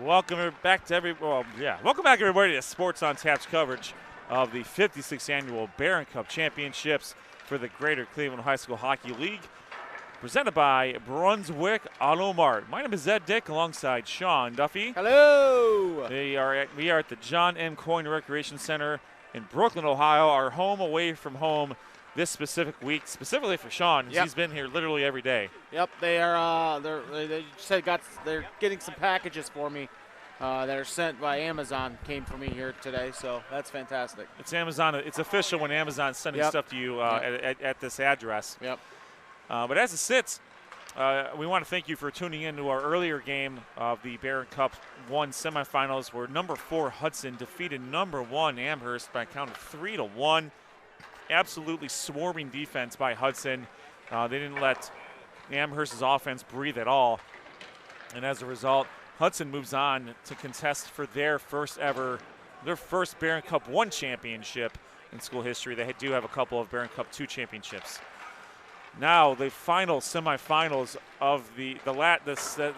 Welcome back everybody to Sports on Tap's coverage of the 56th annual Barron Cup Championships for the Greater Cleveland High School Hockey League, presented by Brunswick Auto Mart. My name is Ed Dick, alongside Sean Duffy. Hello. We are at the John M. Coyne Recreation Center in Brooklyn, Ohio. Our home away from home this specific week, specifically for Sean. Yep. He's been here literally every day. Yep, they are. They're getting some packages for me that are sent by Amazon. Came for me here today, so that's fantastic. It's Amazon. It's official when Amazon's sending stuff to you at this address. Yep. But as it sits, we want to thank you for tuning in to our earlier game of the Barron Cup 1 semifinals, where number 4 Hudson defeated number 1 Amherst by a count of 3-1. Absolutely swarming defense by Hudson. They didn't let Amherst's offense breathe at all. And as a result, Hudson moves on to contest for their first Barron Cup 1 championship in school history. They do have a couple of Barron Cup 2 championships. Now the final semifinals of the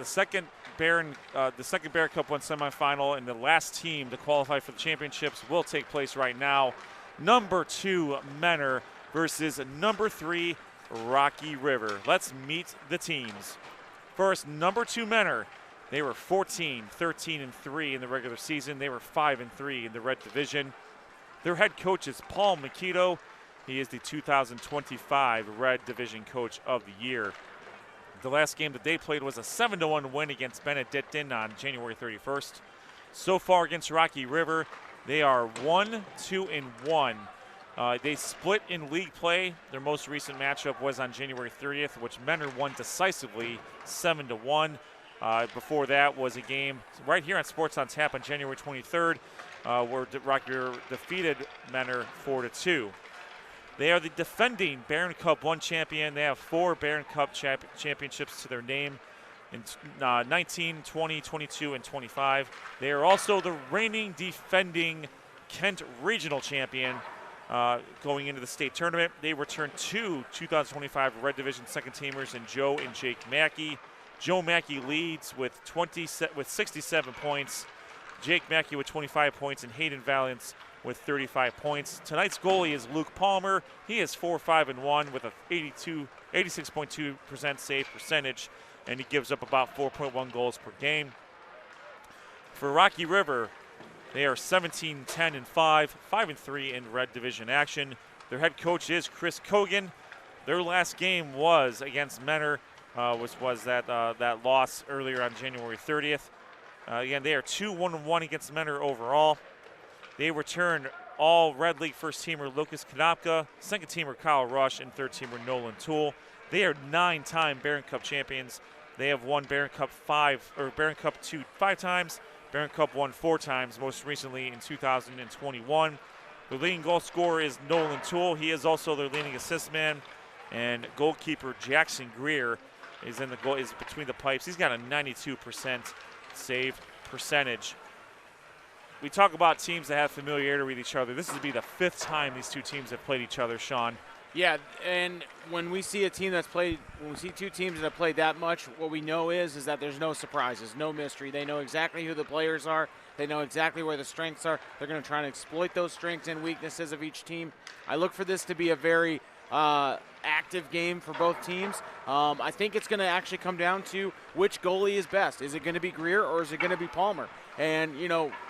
second Barron Cup 1 semifinal, and the last team to qualify for the championships will take place right now. Number 2 Menor versus number 3 Rocky River. Let's meet the teams. First, number 2 Menor. They were 13-3 in the regular season. They were 5-3 in the Red Division. Their head coach is Paul Makito. He is the 2025 Red Division Coach of the Year. The last game that they played was a 7-1 win against Benedictine on January 31st. So far against Rocky River, they are 1-2-1. They split in league play. Their most recent matchup was on January 30th, which Menor won decisively 7-1. Before that was a game right here on Sports on Tap on January 23rd, where Rocky River defeated Menor 4-2. They are the defending Barron Cup 1 champion. They have 4 Barron Cup championships to their name in 19, 20, 22, and 25. They are also the reigning defending Kent Regional champion going into the state tournament. They return 2 2025 Red Division second teamers in Joe and Jake Mackey. Joe Mackey leads with 67 points. Jake Mackey with 25 points, and Hayden Valiance with 35 points. Tonight's goalie is Luke Palmer. He is 4-5-1 with a 86.2% save percentage, and he gives up about 4.1 goals per game. For Rocky River, they are 17-10-5, 5-3 in Red Division action. Their head coach is Chris Kogan. Their last game was against Menor, was that loss earlier on January 30th. Again, they are 2-1-1 against Menor overall. They return all Red League first teamer Lucas Konopka, second teamer Kyle Rush, and third teamer Nolan Toole. They are 9-time Barron Cup champions. They have won Barron Cup 2 5 times, Barron Cup 1 4 times, most recently in 2021. Their leading goal scorer is Nolan Toole. He is also their leading assist man, and goalkeeper Jackson Greer is between the pipes. He's got a 92% save percentage. We talk about teams that have familiarity with each other. This would be the 5th time these two teams have played each other, Sean. Yeah, and when we see two teams that have played that much, what we know is that there's no surprises, no mystery. They know exactly who the players are. They know exactly where the strengths are. They're going to try and exploit those strengths and weaknesses of each team. I look for this to be a very active game for both teams. I think it's going to actually come down to which goalie is best. Is it going to be Greer or is it going to be Palmer? And,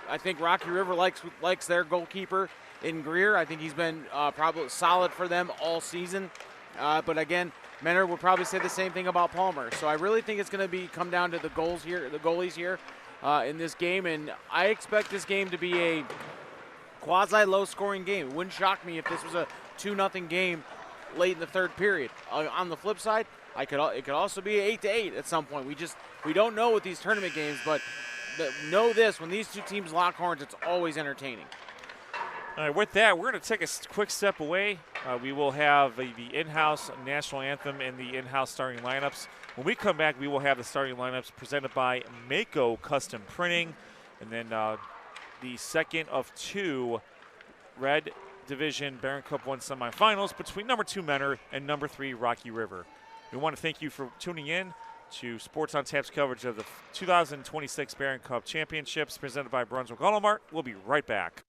I think Rocky River likes their goalkeeper in Greer. I think he's been probably solid for them all season. But again, Menor would probably say the same thing about Palmer. So I really think it's going to come down to the goalies here in this game. And I expect this game to be a quasi-low-scoring game. It wouldn't shock me if this was a 2-0 game late in the third period. On the flip side, it could also be 8-8 at some point. We don't know with these tournament games, but know this: when these two teams lock horns, it's always entertaining. All right, with that, we're going to take a quick step away. We will have the in-house national anthem and the in-house starting lineups. When we come back, we will have the starting lineups presented by Mako Custom Printing, and then the second of 2 Red Division Barron Cup 1 semifinals between number 2 Menor and number 3 Rocky River. We want to thank you for tuning in. to Sports on Tap's coverage of the 2026 Barron Cup Championships presented by Brunswick Auto Mart. We'll be right back.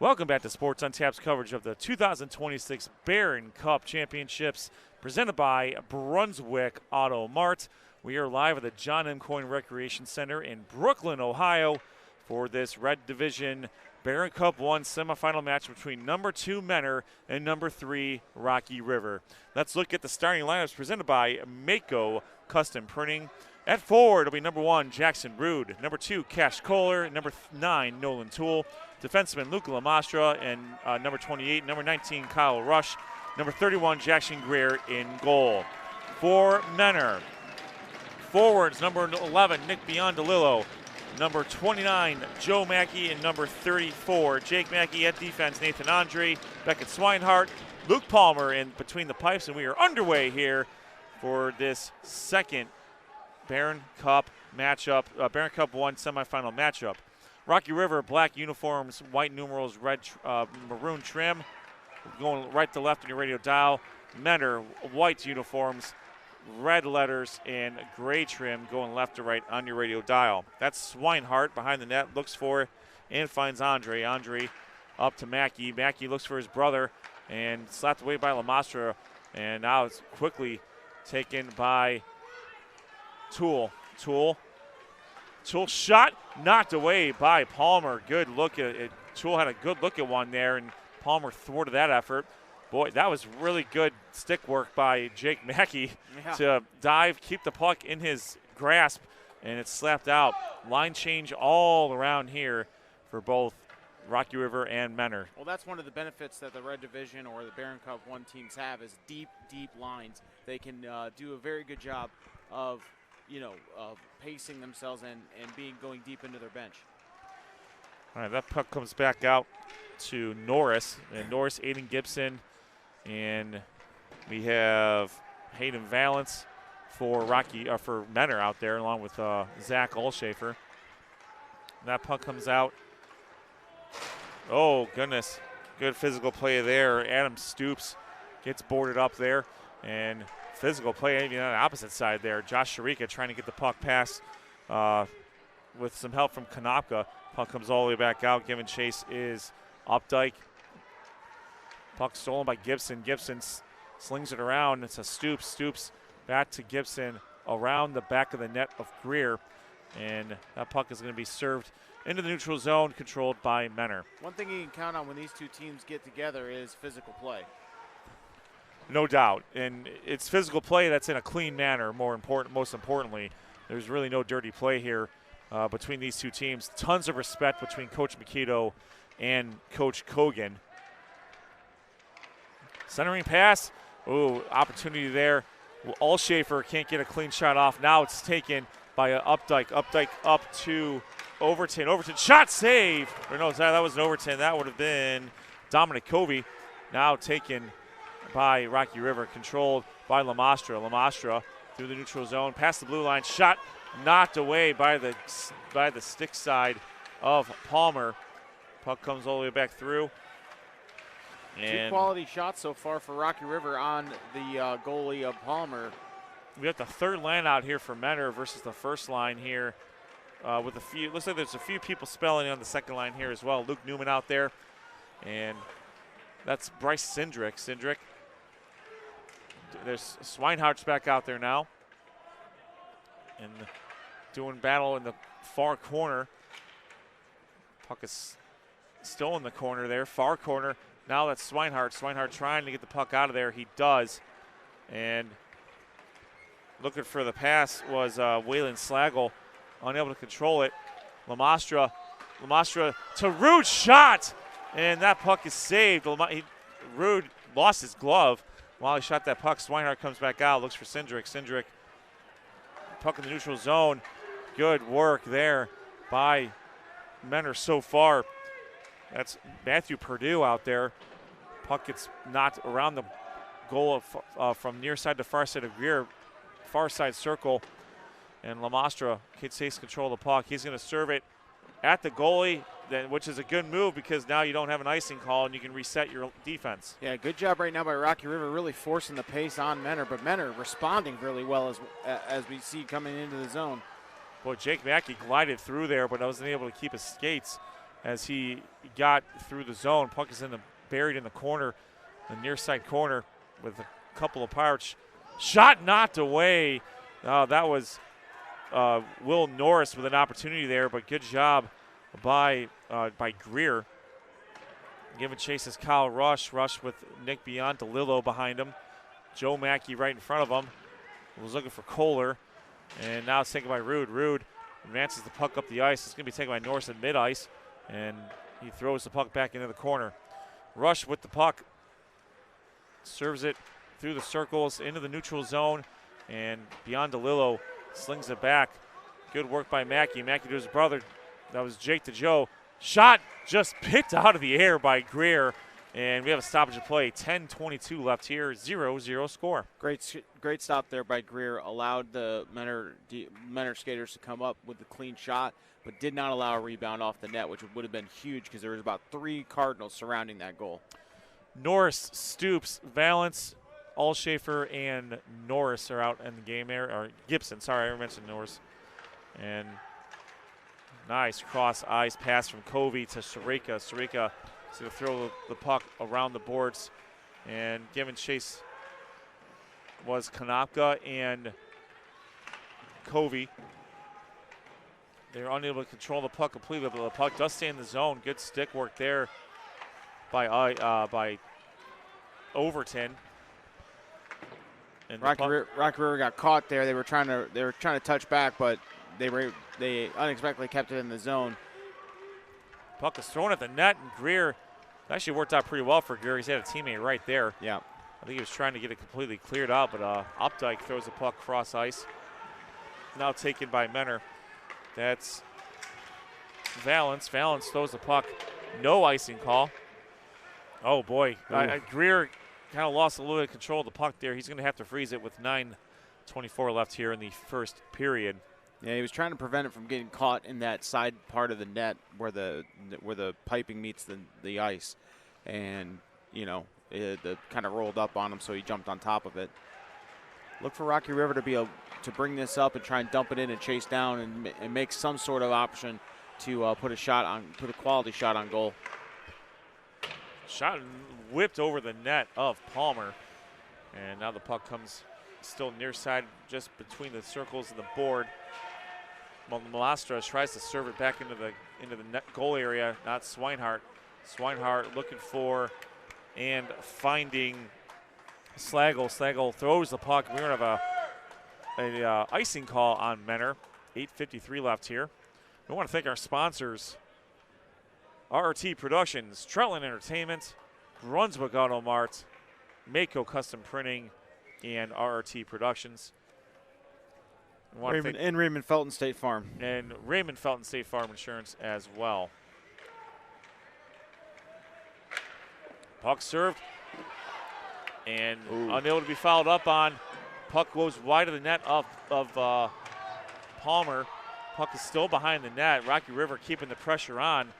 Welcome back to Sports on Tap's coverage of the 2026 Barron Cup Championships presented by Brunswick Auto Mart. We are live at the John M. Coyne Recreation Center in Brooklyn, Ohio for this Red Division Barron Cup 1 semifinal match between number 2 Menor and number 3 Rocky River. Let's look at the starting lineups presented by Mako Custom Printing. At forward, it'll be number 1, Jackson Rude. Number 2, Cash Kohler. Number 9, Nolan Toole. Defenseman, Luca Lamastra. And number 28, number 19, Kyle Rush. Number 31, Jackson Greer in goal. for Menor. Forwards, number 11, Nick Biondolillo. Number 29, Joe Mackey, and number 34, Jake Mackey. At defense, Nathan Andre, Beckett Swinehart, Luke Palmer in between the pipes, and we are underway here for this second Barron Cup matchup, Barron Cup 1 semifinal matchup. Rocky River, black uniforms, white numerals, red maroon trim. Going right to left on your radio dial. Menor, white uniforms, red letters, and gray trim going left to right on your radio dial. That's Swinehart behind the net, looks for and finds Andre. Andre up to Mackey. Mackey looks for his brother and slapped away by Lamastra, and now it's quickly taken by Toole. Toole shot knocked away by Palmer. Good look at it. Toole had a good look at one there, and Palmer thwarted that effort. Boy, that was really good stick work by Jake Mackey to dive, keep the puck in his grasp, and it's slapped out. Line change all around here for both Rocky River and Menor. Well, that's one of the benefits that the Red Division or the Barron Cup 1 teams have is deep lines. They can do a very good job of, of pacing themselves and going deep into their bench. All right, that puck comes back out to Norris, and Norris, Aiden Gibson, and we have Hayden Valance for Menor out there, along with Zach Olshafer. That puck comes out. Oh goodness, good physical play there. Adam Stoops gets boarded up there, and physical play even on the opposite side there. Josh Sharika trying to get the puck past with some help from Konopka. Puck comes all the way back out. Giving chase is Updike. Puck stolen by Gibson. Gibson slings it around. It's a Stoops. Stoops back to Gibson around the back of the net of Greer. And that puck is going to be served into the neutral zone, controlled by Menor. One thing you can count on when these two teams get together is physical play. No doubt. And it's physical play that's in a clean manner, most importantly. There's really no dirty play here between these two teams. Tons of respect between Coach Makito and Coach Kogan. Centering pass. Ooh, opportunity there. Olshafer can't get a clean shot off. Now it's taken by Updike. Updike up to Overton. Overton shot save. Or no, that wasn't Overton. That would have been Dominic Covey. Now taken by Rocky River, controlled by Lamastra. Lamastra through the neutral zone, past the blue line. Shot knocked away by the stick side of Palmer. Puck comes all the way back through. And two quality shots so far for Rocky River on the goalie of Palmer. We got the third line out here for Menor versus the first line here. With a few, looks like there's a few people spelling on the second line here as well. Luke Newman out there, and that's Bryce Cindric. Cindric. There's Swinehart's back out there now, and doing battle in the far corner. Puck is still in the corner there, far corner. Now that's Swinehart. Swinehart trying to get the puck out of there. He does, and looking for the pass was Waylon Slagle. Unable to control it. Lamastra to Rude, shot, and that puck is saved. Rude lost his glove while he shot that puck. Swinehart comes back out, looks for Cindric. Cindric, puck in the neutral zone. Good work there by Menor so far. That's Matthew Purdue out there. Puck gets knocked around the goal from near side to far side of Greer, far side circle. And Lamastra takes control of the puck. He's going to serve it at the goalie, which is a good move because now you don't have an icing call and you can reset your defense. Yeah, good job right now by Rocky River, really forcing the pace on Menor, but Menor responding really well as we see coming into the zone. Boy, Jake Mackey glided through there, but wasn't able to keep his skates as he got through the zone. Puck is buried in the corner, the near side corner, with a couple of Pirates. Shot knocked away. That was Will Norris with an opportunity there, but good job by Greer. Giving chase is Kyle Rush. Rush with Nick Biondolillo behind him. Joe Mackey right in front of him. Was looking for Kohler, and now it's taken by Rude. Rude advances the puck up the ice. It's going to be taken by Norris at mid-ice, and he throws the puck back into the corner. Rush with the puck. Serves it through the circles into the neutral zone. And beyond DeLillo, slings it back. Good work by Mackey. Mackey to his brother. That was Jake to Joe. Shot just picked out of the air by Greer. And we have a stoppage of play. 10:22 left here. 0-0 score. Great stop there by Greer. Allowed the Menor skaters to come up with a clean shot, but did not allow a rebound off the net, which would have been huge because there was about 3 Cardinals surrounding that goal. Norris, Stoops, Valance, Allshafer, and Norris are out in the game there. Or Gibson, sorry, I mentioned Norris. And nice cross ice pass from Covey to Sarika. Sarika is going to throw the puck around the boards. And giving chase was Konopka and Covey. They're unable to control the puck completely, but the puck does stay in the zone. Good stick work there by Overton. And Rocky River got caught there. They were trying to touch back, but they unexpectedly kept it in the zone. Puck is thrown at the net, and Greer actually worked out pretty well for Greer. He's had a teammate right there. Yeah. I think he was trying to get it completely cleared out, but Updike throws the puck cross ice. Now taken by Menor. That's Valance. Valance throws the puck. No icing call. Oh, boy. Greer kind of lost a little bit of control of the puck there. He's going to have to freeze it with 9:24 left here in the first period. Yeah, he was trying to prevent it from getting caught in that side part of the net where the piping meets the ice. And, you know, it kind of rolled up on him, so he jumped on top of it. Look for Rocky River to bring this up and try and dump it in and chase down and make some sort of option to put a quality shot on goal. Shot whipped over the net of Palmer. And now the puck comes still near side, just between the circles and the board. Malastras tries to serve it back into the net goal area, not Swinehart. Swinehart looking for and finding Slagle. Slagle throws the puck. We're going to have a icing call on Menor. 8:53 left here. We want to thank our sponsors, RRT Productions, Trelin Entertainment, Brunswick Auto Mart, Mako Custom Printing, and RRT Productions. Raymond Felton State Farm. And Raymond Felton State Farm Insurance as well. Puck served and unable to be fouled up on. Puck goes wide of the net of Palmer. Puck is still behind the net. Rocky River keeping the pressure on.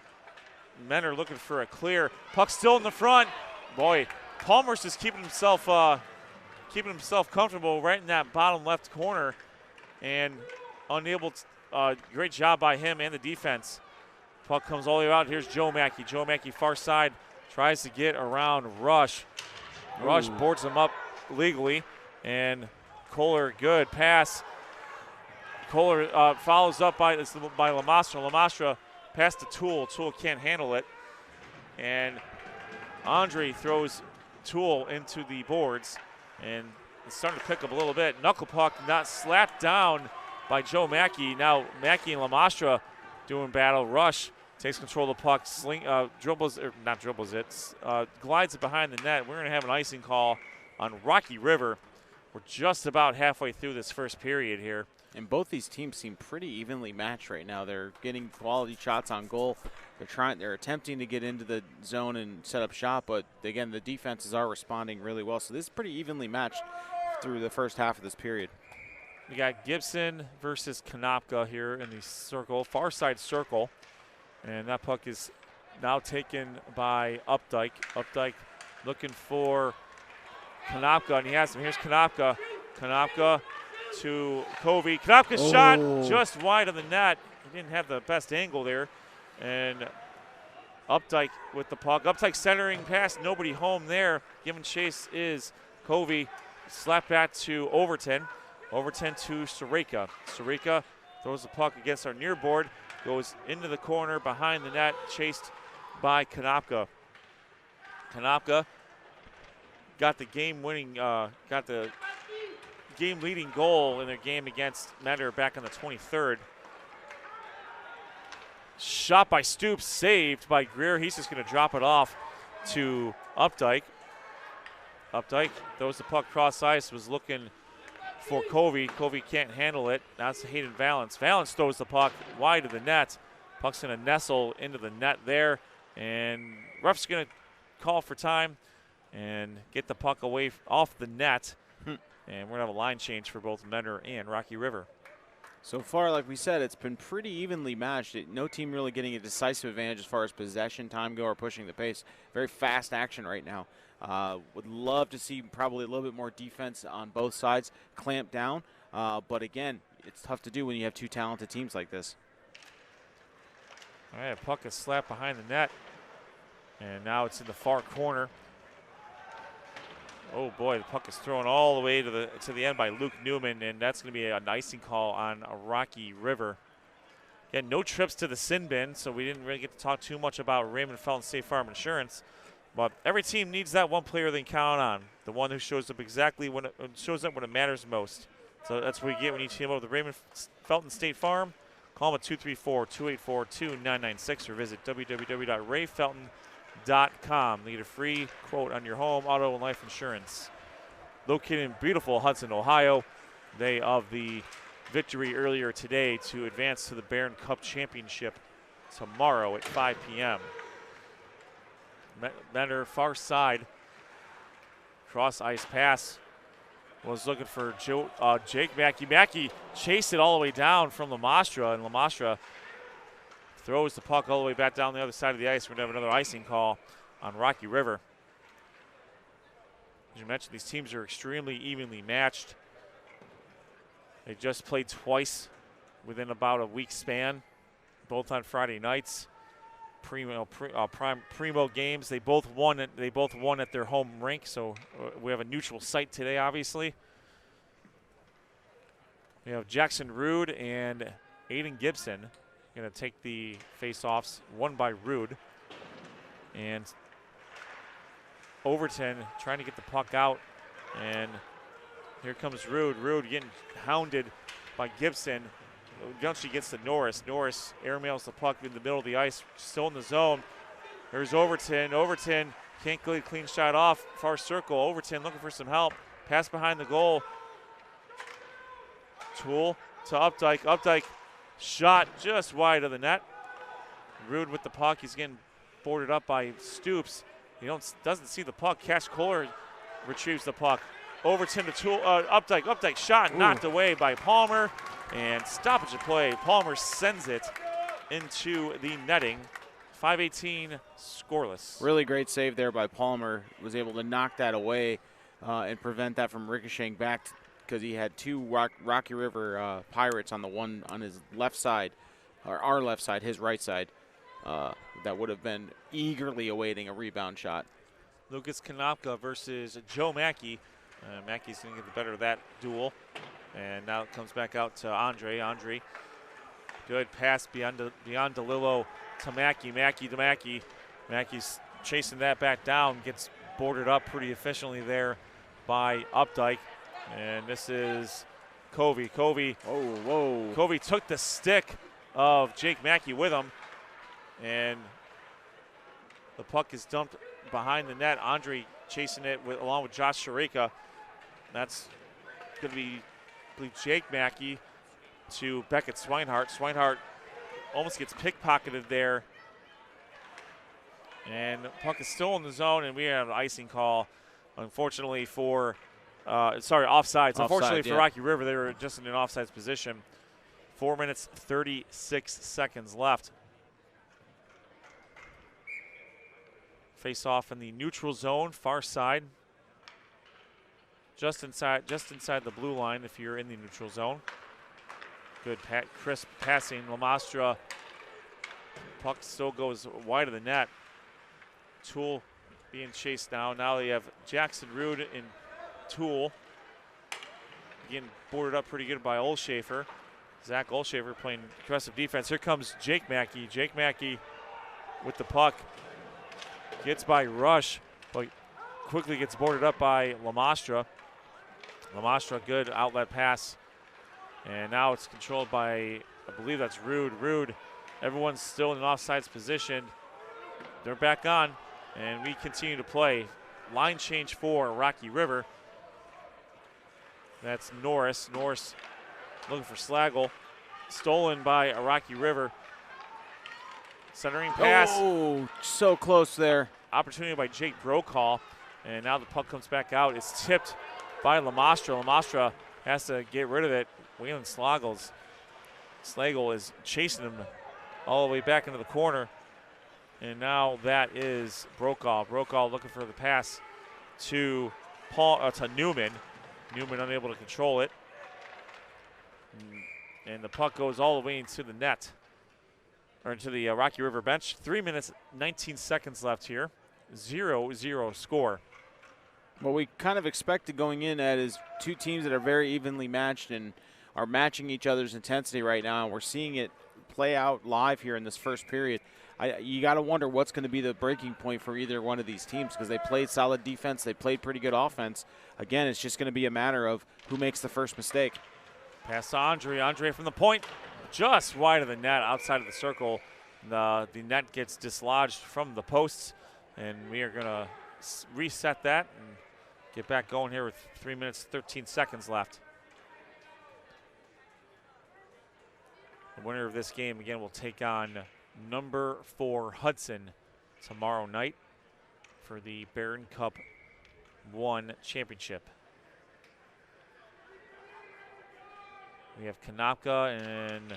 Menor looking for a clear. Puck still in the front. Boy, Palmer's just keeping himself comfortable right in that bottom left corner. And unable to, great job by him and the defense. Puck comes all the way out. Here's Joe Mackey. Joe Mackey far side tries to get around Rush. Rush boards him up legally. And Kohler, good pass. Kohler follows up by Lamastra. Lamastra pass to Toole. Toole can't handle it. And Andre throws Toole into the boards. And it's starting to pick up a little bit. Knuckle puck not slapped down by Joe Mackey. Now Mackey and Lamastra doing battle. Rush takes control of the puck, glides it behind the net. We're going to have an icing call on Rocky River. We're just about halfway through this first period here. And both these teams seem pretty evenly matched right now. They're getting quality shots on goal. They're attempting to get into the zone and set up shop, but again, the defenses are responding really well. So this is pretty evenly matched through the first half of this period. We got Gibson versus Konopka here in the circle, far side circle. And that puck is now taken by Updike. Updike looking for Konopka, and he has him. Here's Konopka. Konopka to Covey. Konopka's shot just wide of the net. He didn't have the best angle there. And Updike with the puck. Updike centering pass, nobody home there. Giving chase is Covey. Slap back to Overton. Overton to Sarika. Sarika throws the puck against our near board. Goes into the corner behind the net, chased by Konopka. Konopka got the game-leading goal in their game against Menor back on the 23rd. Shot by Stoops, saved by Greer. He's just going to drop it off to Updike. Updike throws the puck cross ice, was looking for Covey. Covey can't handle it. That's Hayden Valance. Valance throws the puck wide of the net. Puck's going to nestle into the net there. And ref's going to call for time and get the puck away off the net. And we're going to have a line change for both Mentor and Rocky River. So far, like we said, it's been pretty evenly matched. No team really getting a decisive advantage as far as possession, time go, or pushing the pace. Very fast action right now. Would love to see probably a little bit more defense on both sides, clamp down. But again, it's tough to do when you have two talented teams like this. All right, puck is slapped behind the net. And now it's in the far corner. Oh boy, the puck is thrown all the way to the end by Luke Newman, and that's going to be an icing call on a Rocky River. Again, no trips to the sin bin, so we didn't really get to talk too much about Raymond Felton State Farm Insurance. But every team needs that one player they can count on, the one who shows up exactly when it matters most. So that's what you get when you team up with Raymond Felton State Farm. Call them at 234-284-2996 or visit www.rayfelton.com. They get a free quote on your home, auto, and life insurance. Located in beautiful Hudson, Ohio. Day of the victory earlier today to advance to the Barron Cup Championship tomorrow at 5 p.m. Mentor far side. Cross ice pass. Was looking for Jake Mackey. Mackey chased it all the way down from Lamastra, and Lamastra throws the puck all the way back down the other side of the ice. We're going to have another icing call on Rocky River. As you mentioned, these teams are extremely evenly matched. They just played twice within about a week span, both on Friday nights. Primo games. They both won at their home rink, so we have a neutral site today, obviously. We have Jackson Rude and Aiden Gibson going to take the face-offs, won by Rude. And Overton trying to get the puck out, and here comes Rude. Rude getting hounded by Gibson. Eventually gets to Norris. Norris airmails the puck in the middle of the ice, still in the zone. There's Overton. Overton can't get a clean shot off. Far circle. Overton looking for some help. Pass behind the goal. Tool to Updike. Updike shot just wide of the net. Rude with the puck. He's getting boarded up by Stoops. He doesn't see the puck. Cash Kohler retrieves the puck. Overton to Tool. Updike. Updike shot knocked away by Palmer. And stoppage of play. Palmer sends it into the netting. 5:18 scoreless. Really great save there by Palmer. Was able to knock that away and prevent that from ricocheting back because he had two Rocky River Pirates on his left side, or our left side, his right side, that would have been eagerly awaiting a rebound shot. Lucas Konopka versus Joe Mackey. Mackey's going to get the better of that duel. And now it comes back out to Andre. Andre, good pass beyond DeLillo to Mackey. Mackey to Mackey. Mackey's chasing that back down. Gets boarded up pretty efficiently there by Updike. And this is Covey. Covey. Oh, whoa. Covey took the stick of Jake Mackey with him. And the puck is dumped behind the net. Andre chasing it along with Josh Sharika. That's going to be, I believe, Jake Mackey to Beckett Swinehart. Swinehart almost gets pickpocketed there. And the puck is still in the zone, and we have an icing call, unfortunately, for offsides. Unfortunately for Rocky River, they were just in an offsides position. 4 minutes, 36 seconds left. Face off in the neutral zone, far side. Just inside the blue line if you're in the neutral zone. Good crisp passing. Lamastra. Puck still goes wide of the net. Tool being chased now. Now they have Jackson Rude and Tool. Getting boarded up pretty good by Olshafer. Zach Olshafer playing aggressive defense. Here comes Jake Mackey. Jake Mackey with the puck. Gets by Rush, but quickly gets boarded up by Lamastra. Lamastra, good outlet pass. And now it's controlled by, I believe that's Rude. Rude, everyone's still in an offsides position. They're back on, and we continue to play. Line change for Rocky River. That's Norris. Norris looking for Slagle. Stolen by Rocky River. Centering pass. Oh, so close there. Opportunity by Jake Brokaw. And now the puck comes back out. It's tipped by Lamastra. Lamastra has to get rid of it. Waylon Slagle is chasing him all the way back into the corner. And now that is Brokaw. Brokaw looking for the pass to Newman. Newman unable to control it. And the puck goes all the way into the net, or into the Rocky River bench. 3 minutes, 19 seconds left here. 0-0 score. What we kind of expected going in at is two teams that are very evenly matched and are matching each other's intensity right now. And we're seeing it play out live here in this first period. You got to wonder what's going to be the breaking point for either one of these teams, because they played solid defense, they played pretty good offense. Again, it's just going to be a matter of who makes the first mistake. Pass to Andre. Andre from the point, just wide of the net, outside of the circle. The net gets dislodged from the posts, and we are going to reset that and get back going here with 3 minutes, 13 seconds left. The winner of this game, again, will take on number 4 Hudson tomorrow night for the Barron Cup 1 championship. We have Konopka and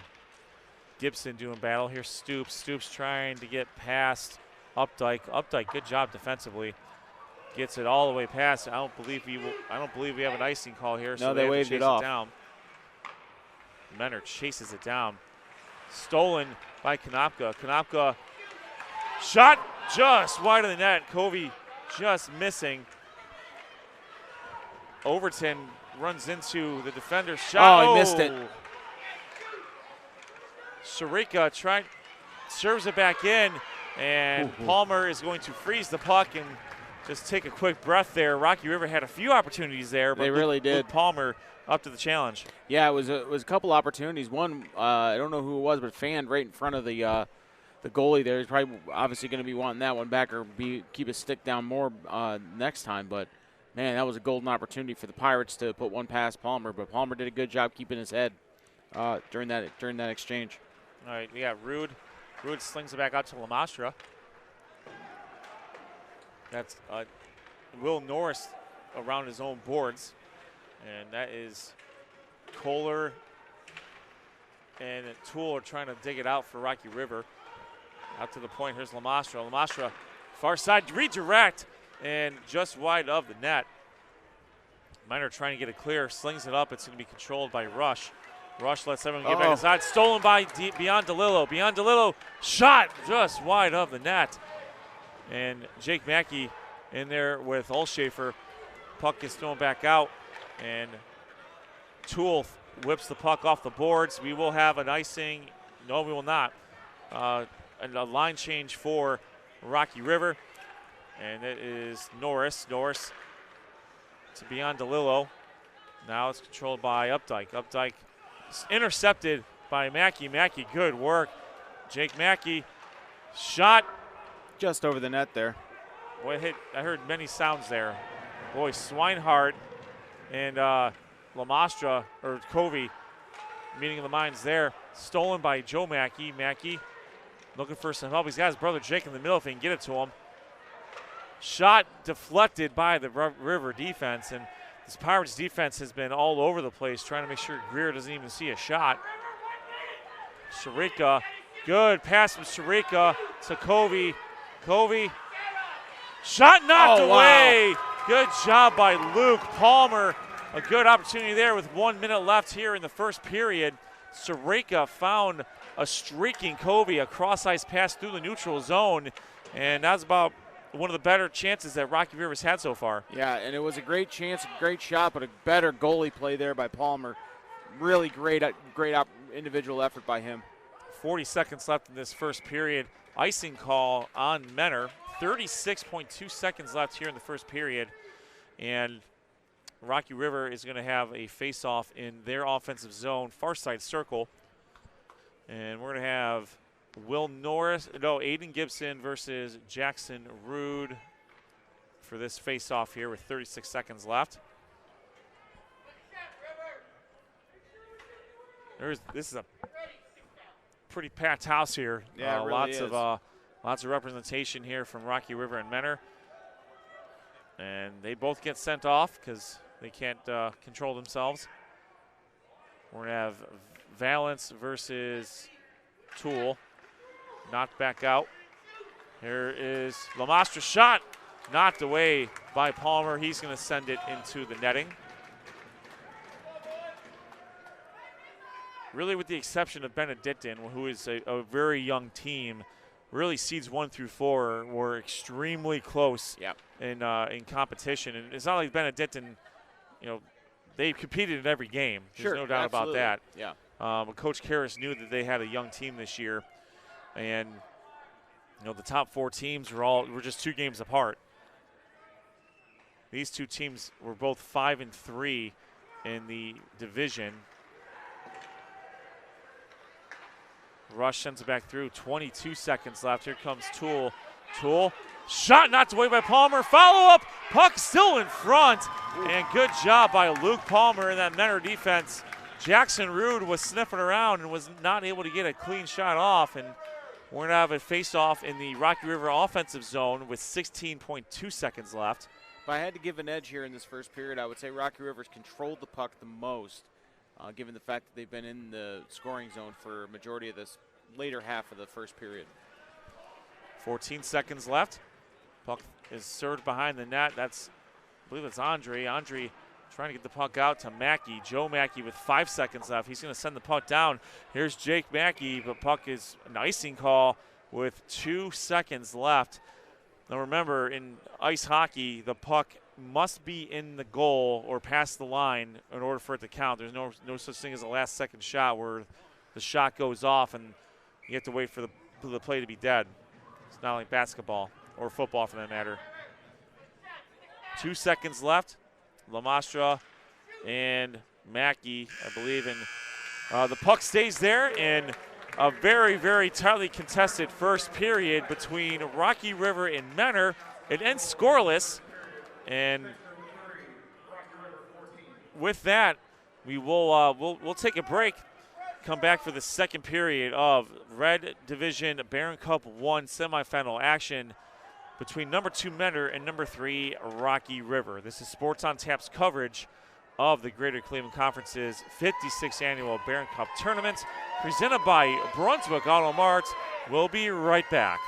Gibson doing battle here. Stoops trying to get past Updike. Updike, good job defensively. Gets it all the way past. I don't believe we have an icing call here. No, so they waved it off. Down. Menor chases it down. Stolen by Konopka. Konopka shot just wide of the net. Covey just missing. Overton runs into the defender's shot. Oh, he missed it. Sharika serves it back in, and Palmer is going to freeze the puck and just take a quick breath there. Rocky River had a few opportunities there, but they really did. Palmer up to the challenge. Yeah, it was a couple opportunities. One, I don't know who it was, but fanned right in front of the goalie there. He's probably obviously going to be wanting that one back or keep his stick down more next time. But, man, that was a golden opportunity for the Pirates to put one past Palmer. But Palmer did a good job keeping his head during that exchange. All right, we got Rude. Rude slings it back out to Lamastra. That's Will Norris around his own boards. And that is Kohler and Toole are trying to dig it out for Rocky River. Out to the point, here's Lamastra. Lamastra, far side, redirect, and just wide of the net. Menor trying to get it clear, slings it up. It's going to be controlled by Rush. Rush lets everyone get back inside. Stolen by Beyond DeLillo. Beyond DeLillo, shot just wide of the net. And Jake Mackey in there with Olshafer. Puck gets thrown back out. And Toole whips the puck off the boards. We will have an icing. No, we will not. A line change for Rocky River. And it is Norris. Norris to Beyond DeLillo. Now it's controlled by Updike. Updike intercepted by Mackey. Mackey, good work. Jake Mackey, shot. Just over the net there. Boy, I heard many sounds there. Boy, Swinehart and Lamastra, or Covey, meeting of the minds there. Stolen by Joe Mackey. Mackey looking for some help. He's got his brother Jake in the middle if he can get it to him. Shot deflected by the River defense, and this Pirates defense has been all over the place trying to make sure Greer doesn't even see a shot. Sharika, good pass from Sharika to Covey. Covey, shot knocked away. Wow. Good job by Luke Palmer. A good opportunity there with 1 minute left here in the first period. Sharika found a streaking Covey, a cross-ice pass through the neutral zone, and that's about one of the better chances that Rocky River's had so far. Yeah, and it was a great chance, a great shot, but a better goalie play there by Palmer. Really great individual effort by him. 40 seconds left in this first period. Icing call on Menor. 36.2 seconds left here in the first period. And Rocky River is going to have a face-off in their offensive zone, far side circle. And we're going to have Aiden Gibson versus Jackson Rude for this face-off here with 36 seconds left. This is a pretty packed house here. Yeah, it really is. Lots of representation here from Rocky River and Mentor. And they both get sent off because they can't control themselves. We're going to have Valence versus Toole. Knocked back out. Here is Lamastra's shot. Knocked away by Palmer. He's going to send it into the netting. Really, with the exception of Benedictine, who is a very young team, really seeds 1 through 4 were extremely close in competition. And it's not like Benedictine, they competed in every game. There's no doubt about that. Yeah. But Coach Karras knew that they had a young team this year, and the top 4 teams were just 2 games apart. These 2 teams were both 5-3 in the division. Rush sends it back through. 22 seconds left. Here comes Toole. Toole, shot knocked away by Palmer. Follow up. Puck still in front. And good job by Luke Palmer in that Mentor defense. Jackson Rude was sniffing around and was not able to get a clean shot off. And we're going to have a face-off in the Rocky River offensive zone with 16.2 seconds left. If I had to give an edge here in this first period, I would say Rocky River's controlled the puck the most. Given the fact that they've been in the scoring zone for a majority of this later half of the first period. 14 seconds left. Puck is served behind the net. I believe it's Andre. Andre trying to get the puck out to Mackey. Joe Mackey with 5 seconds left. He's going to send the puck down. Here's Jake Mackey, but puck is an icing call with 2 seconds left. Now remember, in ice hockey, the puck must be in the goal or past the line in order for it to count. There's no such thing as a last-second shot where the shot goes off and you have to wait for the play to be dead. It's not like basketball or football for that matter. 2 seconds left. Lamastra and Mackey, I believe, and the puck stays there in a very, very tightly contested first period between Rocky River and Mentor. It ends scoreless. And with that, we'll take a break, come back for the second period of Red Division Barron Cup 1 semifinal action between number 2 Mentor and number 3 Rocky River. This is Sports on Tap's coverage of the Greater Cleveland Conference's 56th annual Barron Cup tournament, presented by Brunswick Auto Mart. We'll be right back.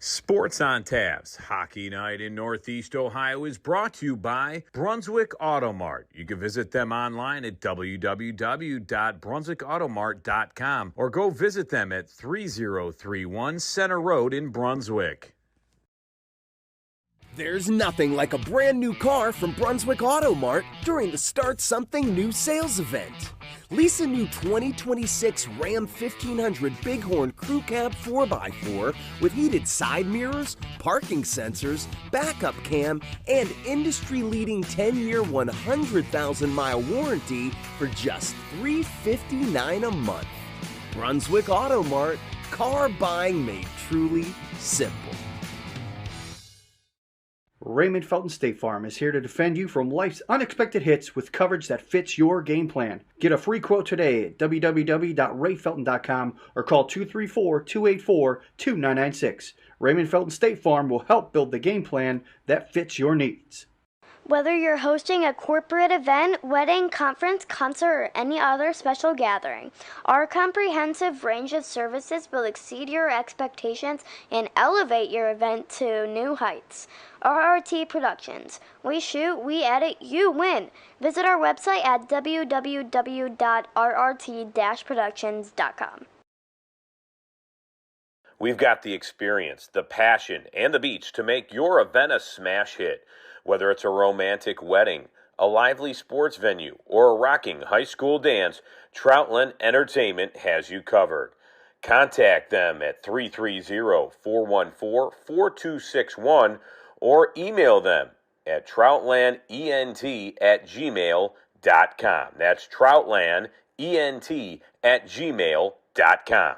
Sports on Tabs Hockey Night in Northeast Ohio is brought to you by Brunswick Auto Mart. You can visit them online at www.brunswickautomart.com or go visit them at 3031 Center Road in Brunswick. There's nothing like a brand new car from Brunswick Auto Mart during the Start Something New sales event. Lease a new 2026 Ram 1500 Bighorn Crew Cab 4x4 with heated side mirrors, parking sensors, backup cam, and industry-leading 10-year 100,000-mile warranty for just $359 a month. Brunswick Auto Mart, car buying made truly simple. Raymond Felton State Farm is here to defend you from life's unexpected hits with coverage that fits your game plan. Get a free quote today at www.rayfelton.com or call 234-284-2996. Raymond Felton State Farm will help build the game plan that fits your needs. Whether you're hosting a corporate event, wedding, conference, concert, or any other special gathering, our comprehensive range of services will exceed your expectations and elevate your event to new heights. RRT Productions. We shoot, we edit, you win. Visit our website at www.rrt-productions.com. We've got the experience, the passion, and the beach to make your event a smash hit. Whether it's a romantic wedding, a lively sports venue, or a rocking high school dance, Troutland Entertainment has you covered. Contact them at 330-414-4261 or email them at troutlandent@gmail.com. That's troutlandent@gmail.com.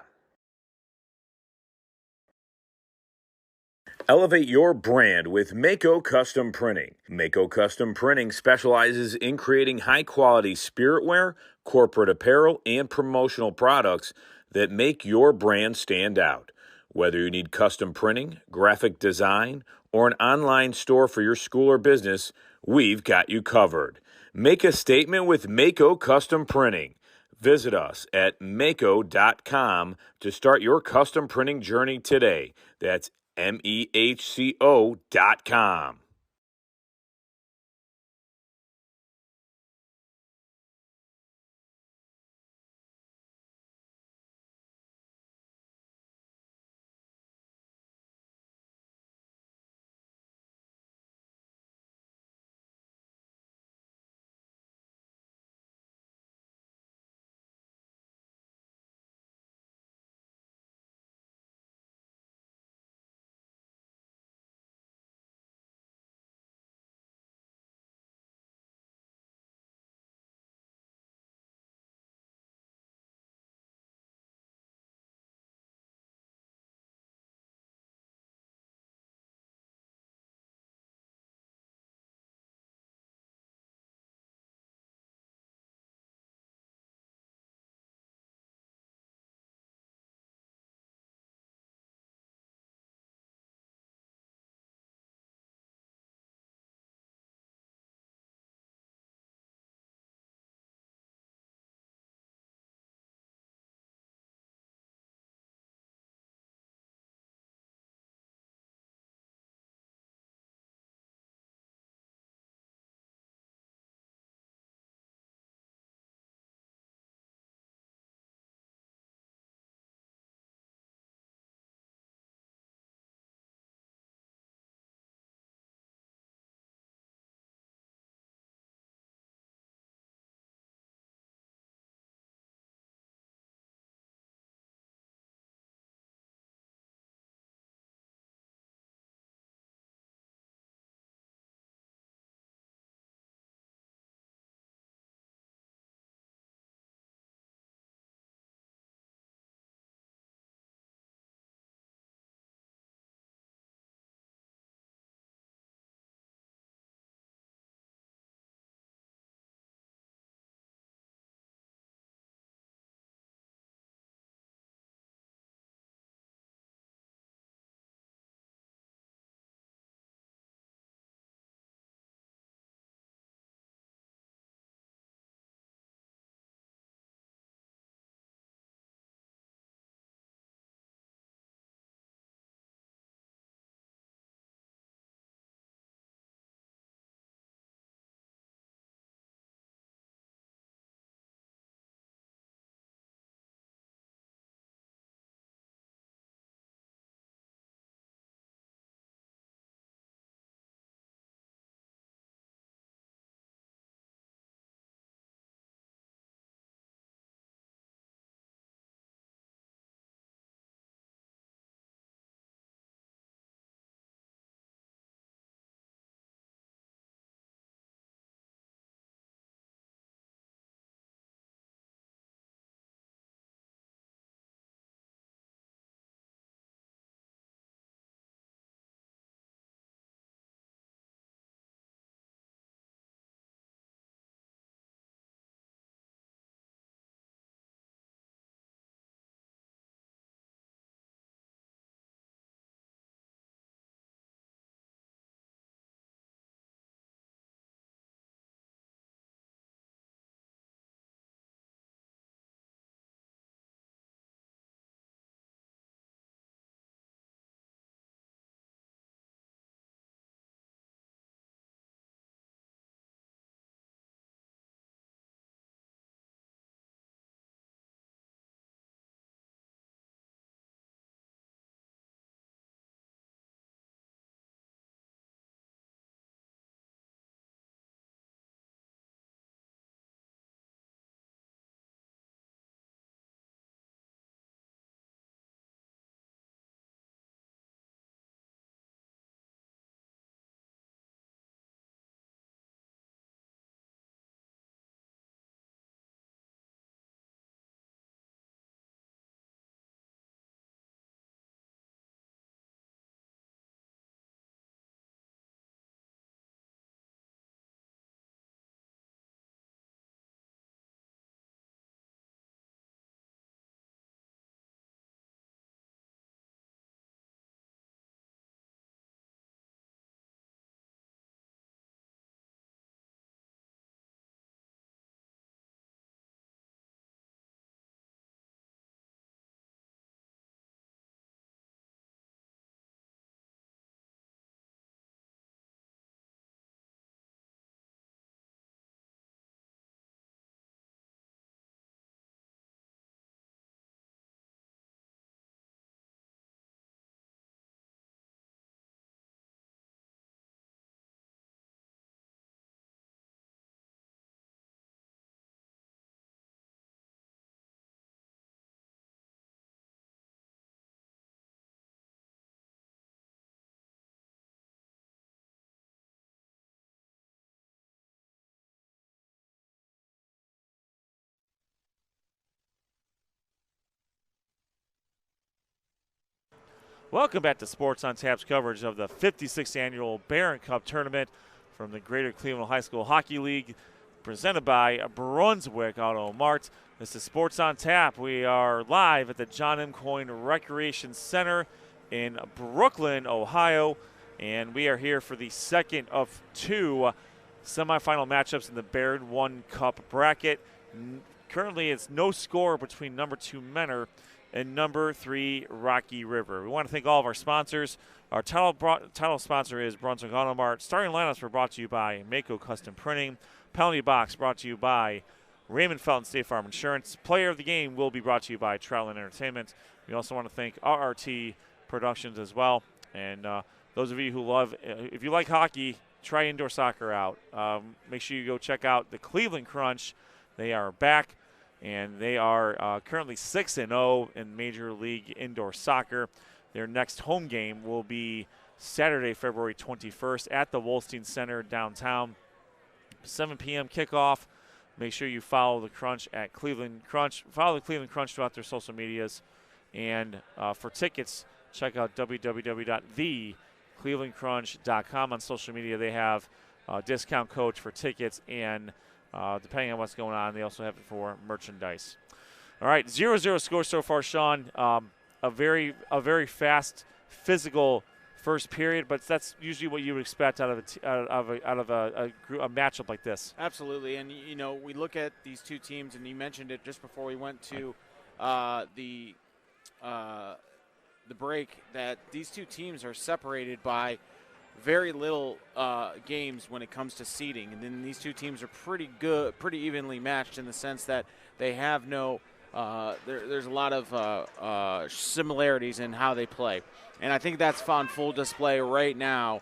Elevate your brand with Mako Custom Printing. Mako Custom Printing specializes in creating high-quality spiritware, corporate apparel, and promotional products that make your brand stand out. Whether you need custom printing, graphic design, or an online store for your school or business, we've got you covered. Make a statement with Mako Custom Printing. Visit us at mako.com to start your custom printing journey today. That's MEHCO.com. Welcome back to Sports on Tap's coverage of the 56th annual Barron Cup tournament from the Greater Cleveland High School Hockey League, presented by Brunswick Auto Mart. This is Sports on Tap. We are live at the John M. Coyne Recreation Center in Brooklyn, Ohio, and we are here for the second of two semifinal matchups in the Barron 1 Cup bracket. Currently, it's no score between number 2 Menor and number 3 Rocky River. We want to thank all of our sponsors. Our title sponsor is Brunswick Auto Mart. Starting lineups were brought to you by Mako Custom Printing. Penalty Box brought to you by Raymond Felton State Farm Insurance. Player of the game will be brought to you by Troutland Entertainment. We also want to thank RRT Productions as well. And those of you who love, if you like hockey, try indoor soccer out. Make sure you go check out the Cleveland Crunch. They are back, and they are currently 6-0 in Major League Indoor Soccer. Their next home game will be Saturday, February 21st at the Wolstein Center downtown. 7 p.m. kickoff. Make sure you follow the Crunch at Cleveland Crunch. Follow the Cleveland Crunch throughout their social medias. And for tickets, check out www.theclevelandcrunch.com. On social media, they have a discount code for tickets, and depending on what's going on, they also have it for merchandise. All right, 0-0 score so far, Sean. A very fast, physical first period, but that's usually what you would expect out of a matchup like this. Absolutely, and you know, we look at these two teams, and you mentioned it just before we went to the break, that these two teams are separated by very little games when it comes to seeding, and then these two teams are pretty evenly matched in the sense that they have no there's a lot of similarities in how they play, and I think that's on full display right now.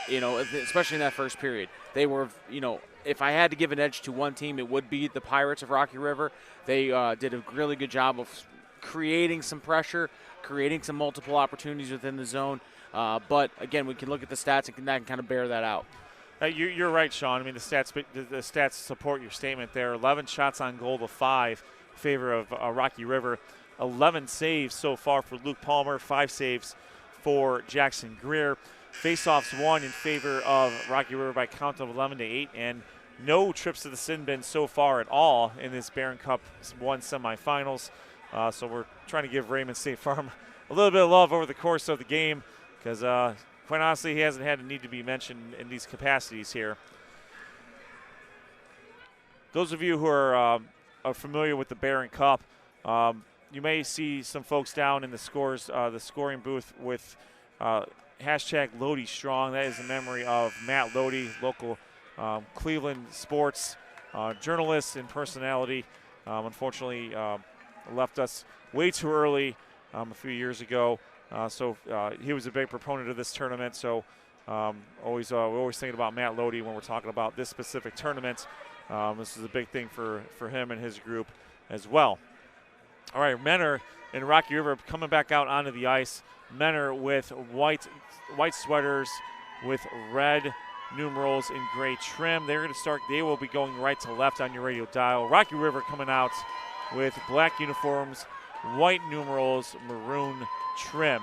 You know, especially in that first period, they were, you know, if I had to give an edge to one team, it would be the Pirates of Rocky River. They did a really good job of creating some pressure, creating some multiple opportunities within the zone. But again, we can look at the stats and that can kind of bear that out. You're right, Sean. I mean, the stats support your statement there. 11 shots on goal to 5 in favor of Rocky River. 11 saves so far for Luke Palmer, 5 saves for Jackson Greer. Faceoffs won in favor of Rocky River by a count of 11-8, and no trips to the sin bin so far at all in this Barron Cup 1 semifinals. So we're trying to give Raymond State Farm a little bit of love over the course of the game, because quite honestly, he hasn't had a need to be mentioned in these capacities here. Those of you who are familiar with the Barron Cup, you may see some folks down in the scoring booth with hashtag Lodi Strong. That is in memory of Matt Lodi, local Cleveland sports journalist and personality. Unfortunately, left us way too early a few years ago. So he was a big proponent of this tournament. So we're always thinking about Matt Lodi when we're talking about this specific tournament. This is a big thing for him and his group as well. All right, Menor and Rocky River coming back out onto the ice. Menor with white sweaters with red numerals and gray trim. They're going to start. They will be going right to left on your radio dial. Rocky River coming out with black uniforms, white numerals, maroon trim.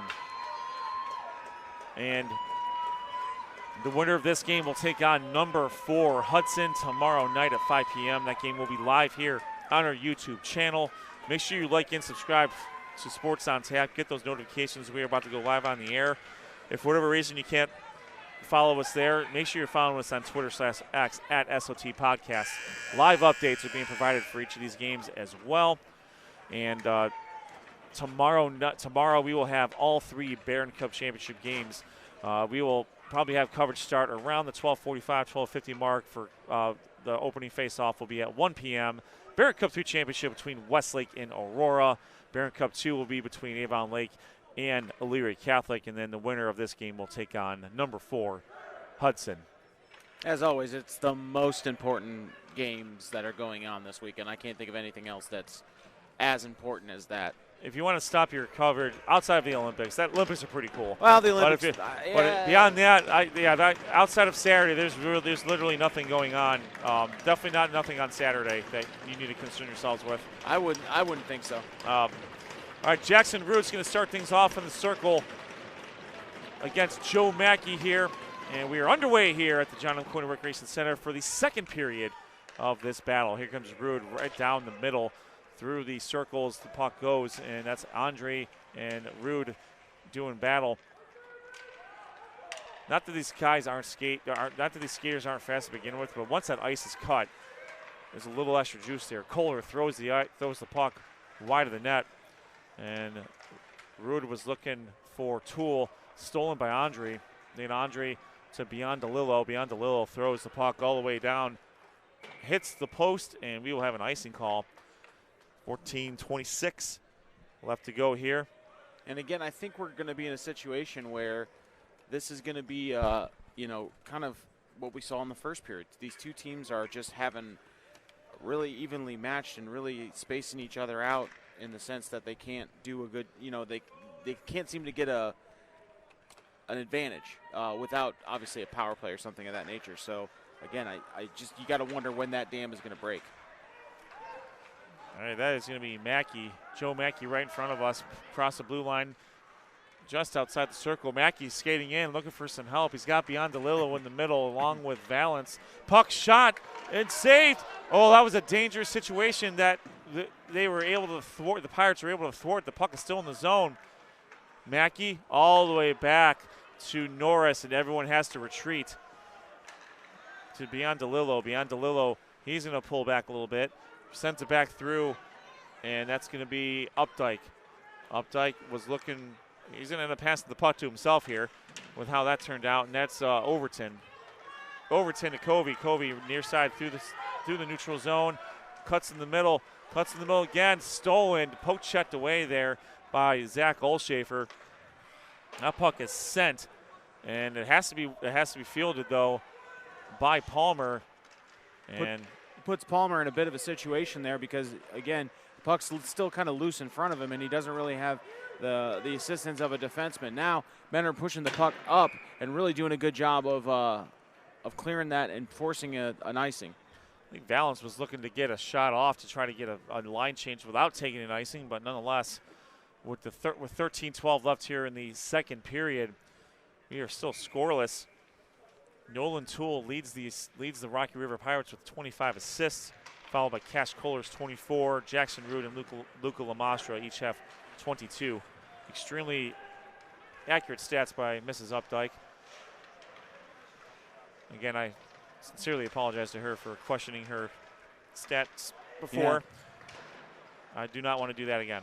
And the winner of this game will take on number 4 Hudson tomorrow night at 5 p.m. That game will be live here on our YouTube channel. Make sure you like and subscribe to Sports on Tap. Get those notifications. We are about to go live on the air. If for whatever reason you can't follow us there, make sure you're following us on Twitter/X at SOT Podcast. Live updates are being provided for each of these games as well. And tomorrow we will have all 3 Barron Cup Championship games. We will probably have coverage start around the 12:45, 12:50 mark for the opening face-off will be at 1 p.m. Barron Cup 2 Championship between Westlake and Aurora. Barron Cup 2 will be between Avon Lake and Elyria Catholic, and then the winner of this game will take on number 4 Hudson. As always, it's the most important games that are going on this weekend. I can't think of anything else that's as important as that. If you want to stop your coverage outside of the Olympics, the Olympics are pretty cool. Well, the Olympics. But beyond that, outside of Saturday, there's literally nothing going on. Definitely nothing on Saturday that you need to concern yourselves with. I wouldn't think so. All right, Jackson Root's going to start things off in the circle against Joe Mackey here. And we are underway here at the John M. Coyne Recreation Center for the second period of this battle. Here comes Root right down the middle through the circles. The puck goes, and that's Andre and Root doing battle. Not that these guys not that these skaters aren't fast to begin with, but once that ice is cut, there's a little extra juice there. Kohler throws the puck wide of the net, and Root was looking for Toole, stolen by Andre. Then Andre to Beyond-DeLillo. Beyond-DeLillo throws the puck all the way down, hits the post, and we will have an icing call. 14:26 left to go here. And again, I think we're going to be in a situation where this is going to be, kind of what we saw in the first period. These two teams are just having really evenly matched and really spacing each other out in the sense that they can't do a good, they can't seem to get an advantage without obviously a power play or something of that nature. So again, you got to wonder when that dam is going to break. All right, that is going to be Mackey. Joe Mackey right in front of us, across the blue line, just outside the circle. Mackey skating in, looking for some help. He's got Beyond-DeLillo in the middle, along with Valance. Puck shot and saved. Oh, that was a dangerous situation that they were able to thwart. The Pirates were able to thwart. The puck is still in the zone. Mackey all the way back to Norris, and everyone has to retreat to Beyond-DeLillo. Beyond-DeLillo, he's going to pull back a little bit. Sends it back through, and that's going to be Updike. Updike was looking, he's going to end up passing the puck to himself here with how that turned out, and that's Overton. Overton to Covey. Covey near side through the neutral zone, cuts in the middle again, stolen, poke checked away there by Zach Olshafer. That puck is sent, and it has to be fielded though by Palmer, and puts Palmer in a bit of a situation there because, again, the puck's still kind of loose in front of him, and he doesn't really have the assistance of a defenseman. Now, men are pushing the puck up and really doing a good job of clearing that and forcing an icing. I think Valance was looking to get a shot off to try to get a line change without taking an icing, but nonetheless, with 13-12 left here in the second period, we are still scoreless. Nolan Toole leads the Rocky River Pirates with 25 assists, followed by Cash Kohler's 24. Jackson Root and Luca Lamastra each have 22. Extremely accurate stats by Mrs. Updike. Again, I sincerely apologize to her for questioning her stats before. Yeah. I do not want to do that again.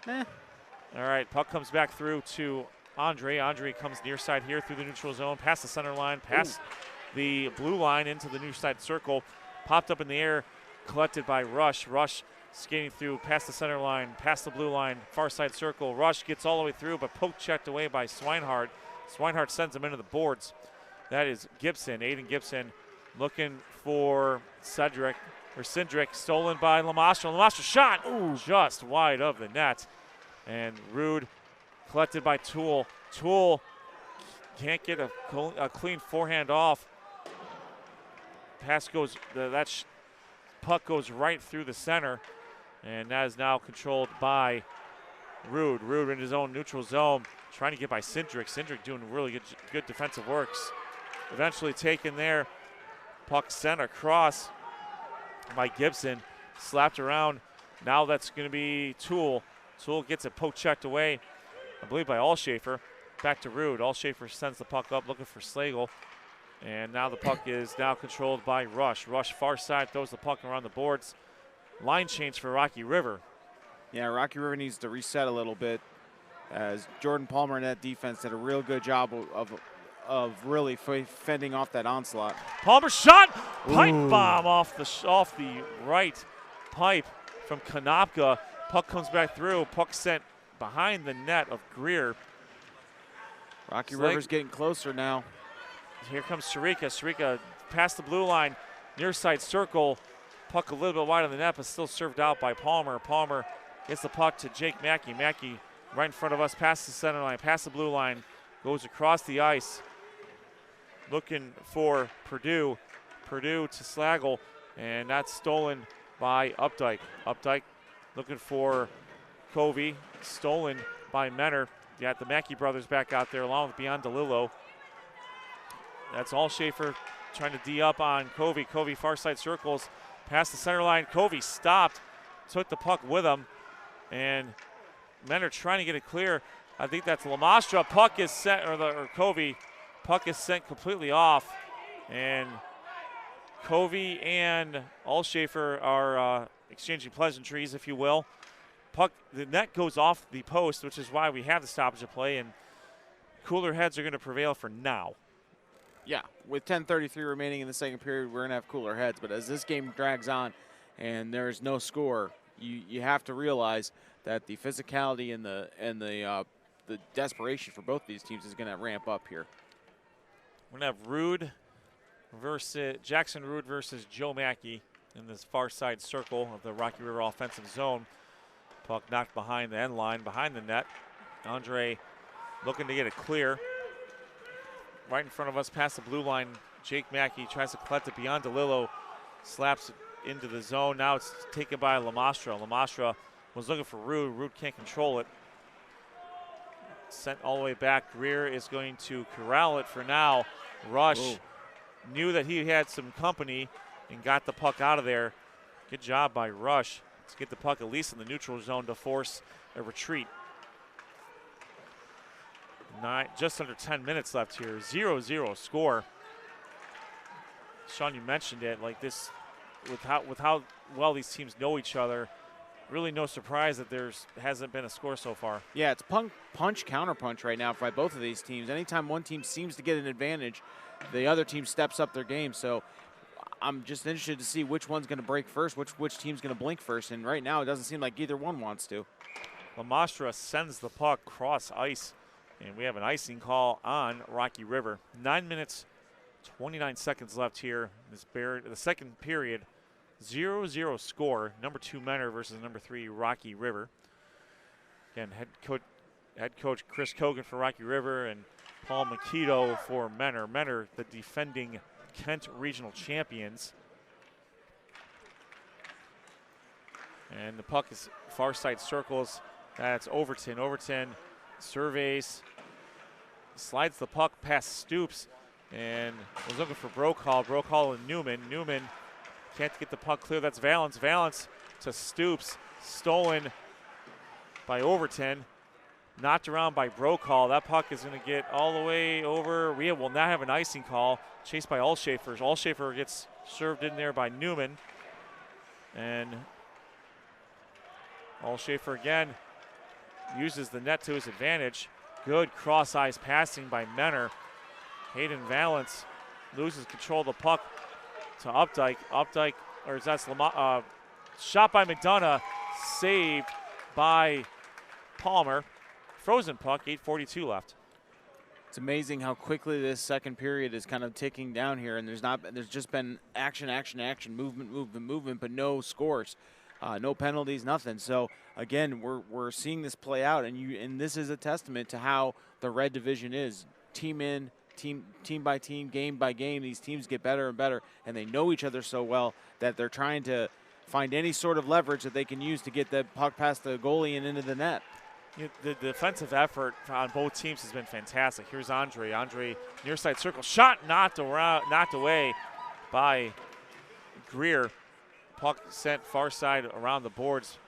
All right, puck comes back through to Andre. Andre comes near side here through the neutral zone, past the center line, past the blue line into the near side circle. Popped up in the air, collected by Rush. Rush skating through past the center line, past the blue line, far side circle. Rush gets all the way through, but poke checked away by Swinehart. Swinehart sends him into the boards. That is Gibson, Aiden Gibson, looking for Cindric, stolen by Lamastra. Lamastra shot, just wide of the net. And Rude collected by Toole. Toole can't get a clean forehand off. Pass goes, puck goes right through the center, and that is now controlled by Rude. Rude in his own neutral zone, trying to get by Cindric. Cindric doing really good defensive works. Eventually taken there. Puck sent across by Gibson, slapped around. Now that's going to be Toole. Toole gets it poke checked away, I believe by Olshafer. Back to Rude. Olshafer sends the puck up looking for Slagle. And now the puck is now controlled by Rush. Rush far side throws the puck around the boards. Line change for Rocky River. Yeah, Rocky River needs to reset a little bit as Jordan Palmer and that defense did a real good job of really fending off that onslaught. Palmer shot, pipe bomb off the right pipe from Konopka. Puck comes back through. Puck sent behind the net of Greer. Rocky River's getting closer now. Here comes Sarika. Sarika past the blue line, near side circle. Puck a little bit wide of the net, but still served out by Palmer. Palmer gets the puck to Jake Mackey. Mackey right in front of us, past the center line, past the blue line, goes across the ice, looking for Purdue. Purdue to Slagle, and that's stolen by Updike. Updike looking for Covey, stolen by Menor. You got the Mackey brothers back out there along with Beyond DeLillo. That's Allshafer trying to D up on Covey. Covey far side circles past the center line. Covey stopped, took the puck with him, and Menor trying to get it clear. I think that's Lamastra. Puck is sent, or Covey, puck is sent completely off, and Covey and Allshafer are exchanging pleasantries, if you will. Puck, the net goes off the post, which is why we have the stoppage of play, and cooler heads are going to prevail for now. Yeah, with 10:33 remaining in the second period, we're going to have cooler heads. But as this game drags on and there's no score, you have to realize that the physicality and the desperation for both these teams is going to ramp up here. We're going to have Jackson Rude versus Joe Mackey in this far side circle of the Rocky River offensive zone. Puck knocked behind the end line, behind the net. Andre looking to get it clear. Right in front of us, past the blue line, Jake Mackey tries to collect it beyond DeLillo, slaps it into the zone. Now it's taken by Lamastra. Lamastra was looking for Rude. Rude can't control it. Sent all the way back. Greer is going to corral it for now. Rush knew that he had some company and got the puck out of there. Good job by Rush to get the puck at least in the neutral zone to force a retreat. Just under 10 minutes left here. 0-0 score. Sean, you mentioned it. Like this, with how well these teams know each other, really no surprise that hasn't been a score so far. Yeah, it's punch counterpunch right now by both of these teams. Anytime one team seems to get an advantage, the other team steps up their game. So I'm just interested to see which one's going to break first, which team's going to blink first. And right now, it doesn't seem like either one wants to. Lamastra sends the puck cross ice. And we have an icing call on Rocky River. 9 minutes, 29 seconds left here. The second period, 0-0 score. Number 2 Menor versus number 3 Rocky River. Again, head coach Chris Kogan for Rocky River and Paul Makito for Menor. Menor, the defending Kent Regional Champions. And the puck is far side circles. That's Overton. Overton surveys, slides the puck past Stoops, and was looking for Brokaw. Brokaw and Newman. Newman can't get the puck clear. That's Valance. Valance to Stoops. Stolen by Overton. Knocked around by Brokaw. That puck is going to get all the way over. We will not have an icing call. Chased by Allshafer. Allshafer gets served in there by Newman. And Allshafer again uses the net to his advantage. Good cross-ice passing by Menor. Hayden Valance loses control of the puck to Updike. Updike, or that's shot by McDonough, saved by Palmer. Frozen puck, 8:42 left. It's amazing how quickly this second period is kind of ticking down here, and there's just been action, movement, but no scores. No penalties, nothing. So again, we're seeing this play out, and this is a testament to how the Red Division is. Team by team, game by game, these teams get better and better, and they know each other so well that they're trying to find any sort of leverage that they can use to get the puck past the goalie and into the net. The defensive effort on both teams has been fantastic. Here's Andre. Andre near side circle, shot knocked away by Greer. Puck sent far side around the boards,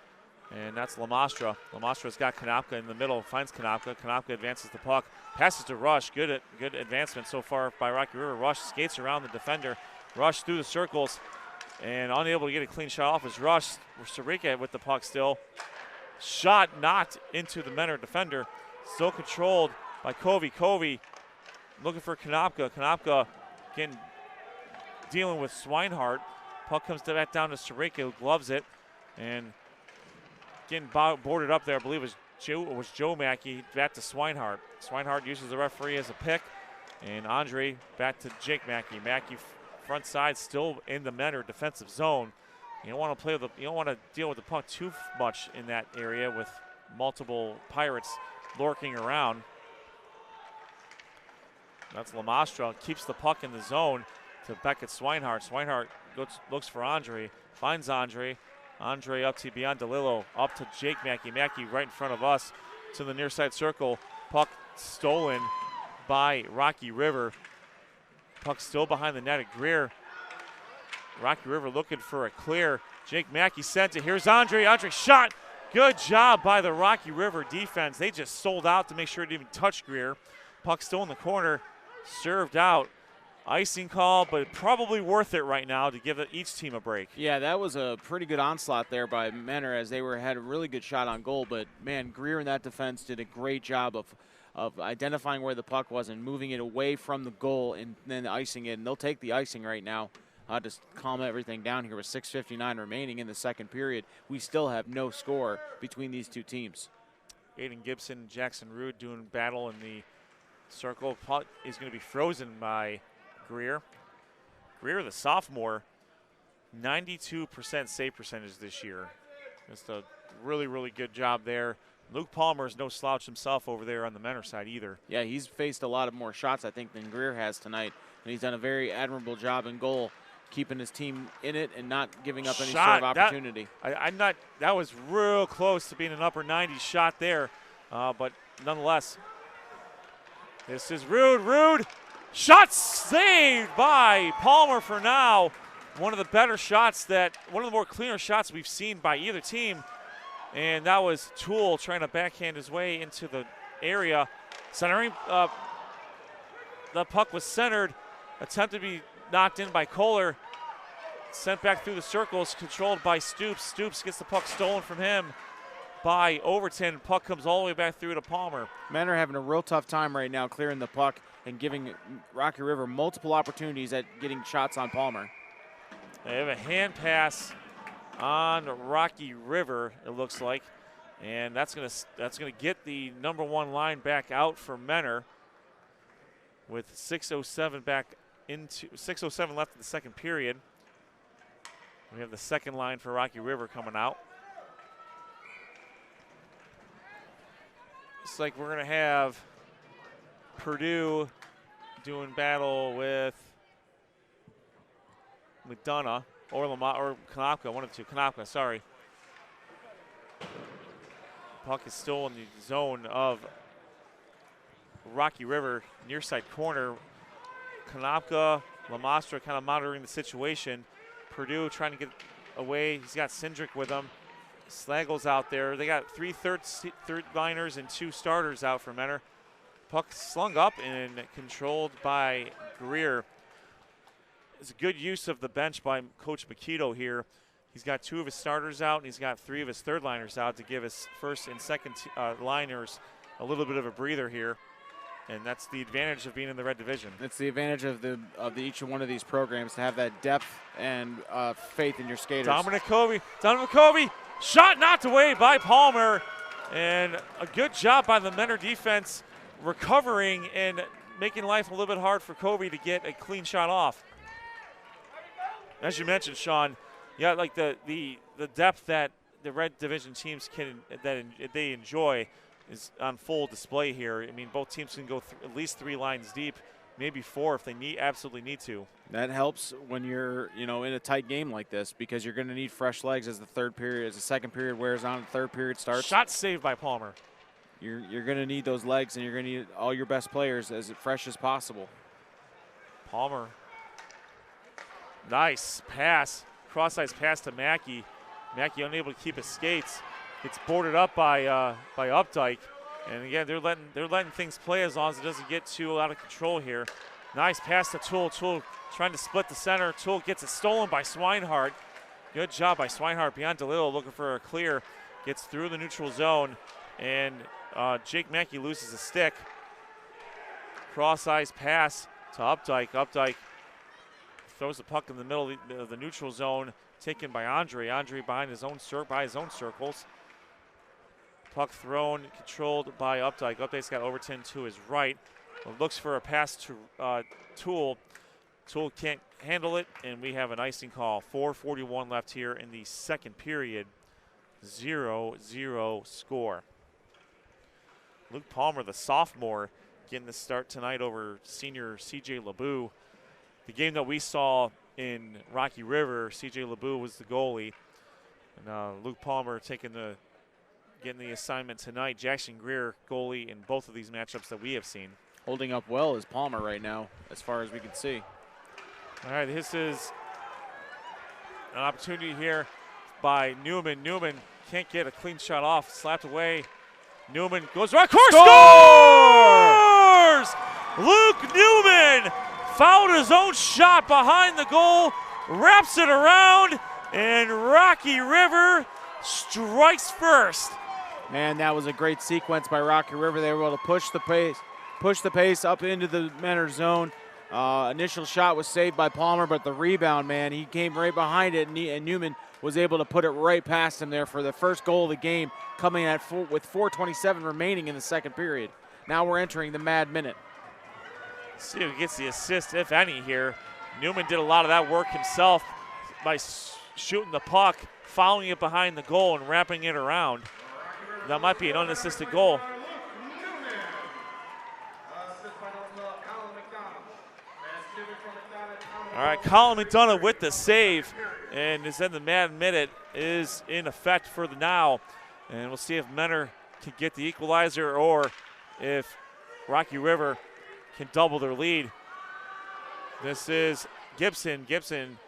and that's Lamastra. Lamastra's got Konopka in the middle, finds Konopka. Konopka advances the puck, passes to Rush. Good advancement so far by Rocky River. Rush skates around the defender. Rush through the circles, and unable to get a clean shot off is Rush. Sarika with the puck still. Shot knocked into the Menor defender. Still controlled by Covey. Covey looking for Konopka. Konopka dealing with Swinehart. Puck comes back down to Sarika, who gloves it, and getting boarded up there, I believe it was Joe Mackey. Back to Swinehart. Swinehart uses the referee as a pick, and Andre back to Jake Mackey. Mackey front side, still in the Menor defensive zone. You don't want to deal with the puck too much in that area with multiple Pirates lurking around. That's Lamastra, keeps the puck in the zone to Beckett Swinehart. Swinehart looks for Andre, finds Andre, Andre up to beyond DeLillo, up to Jake Mackey. Mackey right in front of us to the near side circle. Puck stolen by Rocky River. Puck still behind the net at Greer. Rocky River looking for a clear. Jake Mackey sent it. Here's Andre. Andre shot. Good job by the Rocky River defense. They just sold out to make sure it didn't even touch Greer. Puck still in the corner. Served out. Icing call, but probably worth it right now to give each team a break. Yeah, that was a pretty good onslaught there by Menor as they had a really good shot on goal. But, man, Greer in that defense did a great job of identifying where the puck was and moving it away from the goal and then icing it. And they'll take the icing right now. Just calm everything down here with 6:59 remaining in the second period. We still have no score between these two teams. Aiden Gibson and Jackson Rude doing battle in the circle. Puck is going to be frozen by Greer. Greer, the sophomore, 92% save percentage this year. Just a really, really good job there. Luke Palmer is no slouch himself over there on the Menor side either. Yeah, he's faced a lot of more shots, I think, than Greer has tonight. And he's done a very admirable job in goal, keeping his team in it and not giving up any sort of opportunity. That was real close to being an upper 90s shot there. But nonetheless, this is Rude. Shot saved by Palmer for now. One of the better shots one of the more cleaner shots we've seen by either team. And that was Toole trying to backhand his way into the area. Centering, the puck was centered, attempted to be knocked in by Kohler. Sent back through the circles, controlled by Stoops. Stoops gets the puck stolen from him by Overton. Puck comes all the way back through to Palmer. Men are having a real tough time right now clearing the puck and giving Rocky River multiple opportunities at getting shots on Palmer. They have a hand pass on Rocky River, it looks like, and that's gonna get the number one line back out for Menor with 6:07 left in the second period. We have the second line for Rocky River coming out. Looks like we're gonna have Purdue doing battle with McDonough or Konopka, one of the two. Konopka, sorry. Puck is still in the zone of Rocky River, near side corner. Konopka, Lamastra kind of monitoring the situation. Purdue trying to get away. He's got Cindric with him. Slagle's out there. They got three third liners and two starters out for Menor. Puck slung up and controlled by Greer. It's a good use of the bench by Coach Makito here. He's got two of his starters out and he's got three of his third liners out to give his first and second liners a little bit of a breather here. And that's the advantage of being in the red division. It's the advantage of each one of these programs to have that depth and faith in your skaters. Dominic Covey, shot knocked away by Palmer. And a good job by the Menor defense recovering and making life a little bit hard for Covey to get a clean shot off. As you mentioned, Sean, yeah, like the depth that the red division teams they enjoy is on full display here. I mean, both teams can go at least three lines deep, maybe four if they absolutely need to. That helps when you're, in a tight game like this because you're going to need fresh legs as the second period wears on, the third period starts. Shot saved by Palmer. You're going to need those legs, and you're going to need all your best players as fresh as possible. Palmer. Nice pass. Cross-ice pass to Mackey. Mackey unable to keep his skates. Gets boarded up by Updike. And again, they're letting things play as long as it doesn't get too out of control here. Nice pass to Toole. Toole trying to split the center. Toole gets it stolen by Swinehart. Good job by Swinehart beyond DeLillo looking for a clear. Gets through the neutral zone. And Jake Mackey loses a stick. Cross-ice pass to Updike. Updike throws the puck in the middle of the neutral zone, taken by Andre. Andre behind his own circles. Puck thrown, controlled by Updike. Updike's got Overton to his right. Looks for a pass to Toole. Toole can't handle it, and we have an icing call. 4:41 left here in the second period. 0-0 score. Luke Palmer, the sophomore, getting the start tonight over senior C.J. LeBeau. The game that we saw in Rocky River, C.J. LeBeau was the goalie. And Luke Palmer getting the assignment tonight. Jackson Greer, goalie in both of these matchups that we have seen. Holding up well is Palmer right now, as far as we can see. All right, this is an opportunity here by Newman. Newman can't get a clean shot off, slapped away. Newman goes right course, scores! Luke Newman fouled his own shot behind the goal, wraps it around, and Rocky River strikes first. Man, that was a great sequence by Rocky River. They were able to push the pace up into the Menor zone. Initial shot was saved by Palmer, but the rebound, man, he came right behind it, and Newman was able to put it right past him there for the first goal of the game, coming with 4:27 remaining in the second period. Now we're entering the Mad Minute. See who gets the assist, if any, here. Newman did a lot of that work himself by shooting the puck, fouling it behind the goal, and wrapping it around. That might be an unassisted goal. All right, Colin McDonough with the save, and then the Mad Minute is in effect for the now. And we'll see if Menor can get the equalizer or if Rocky River can double their lead. This is Gibson. Gibson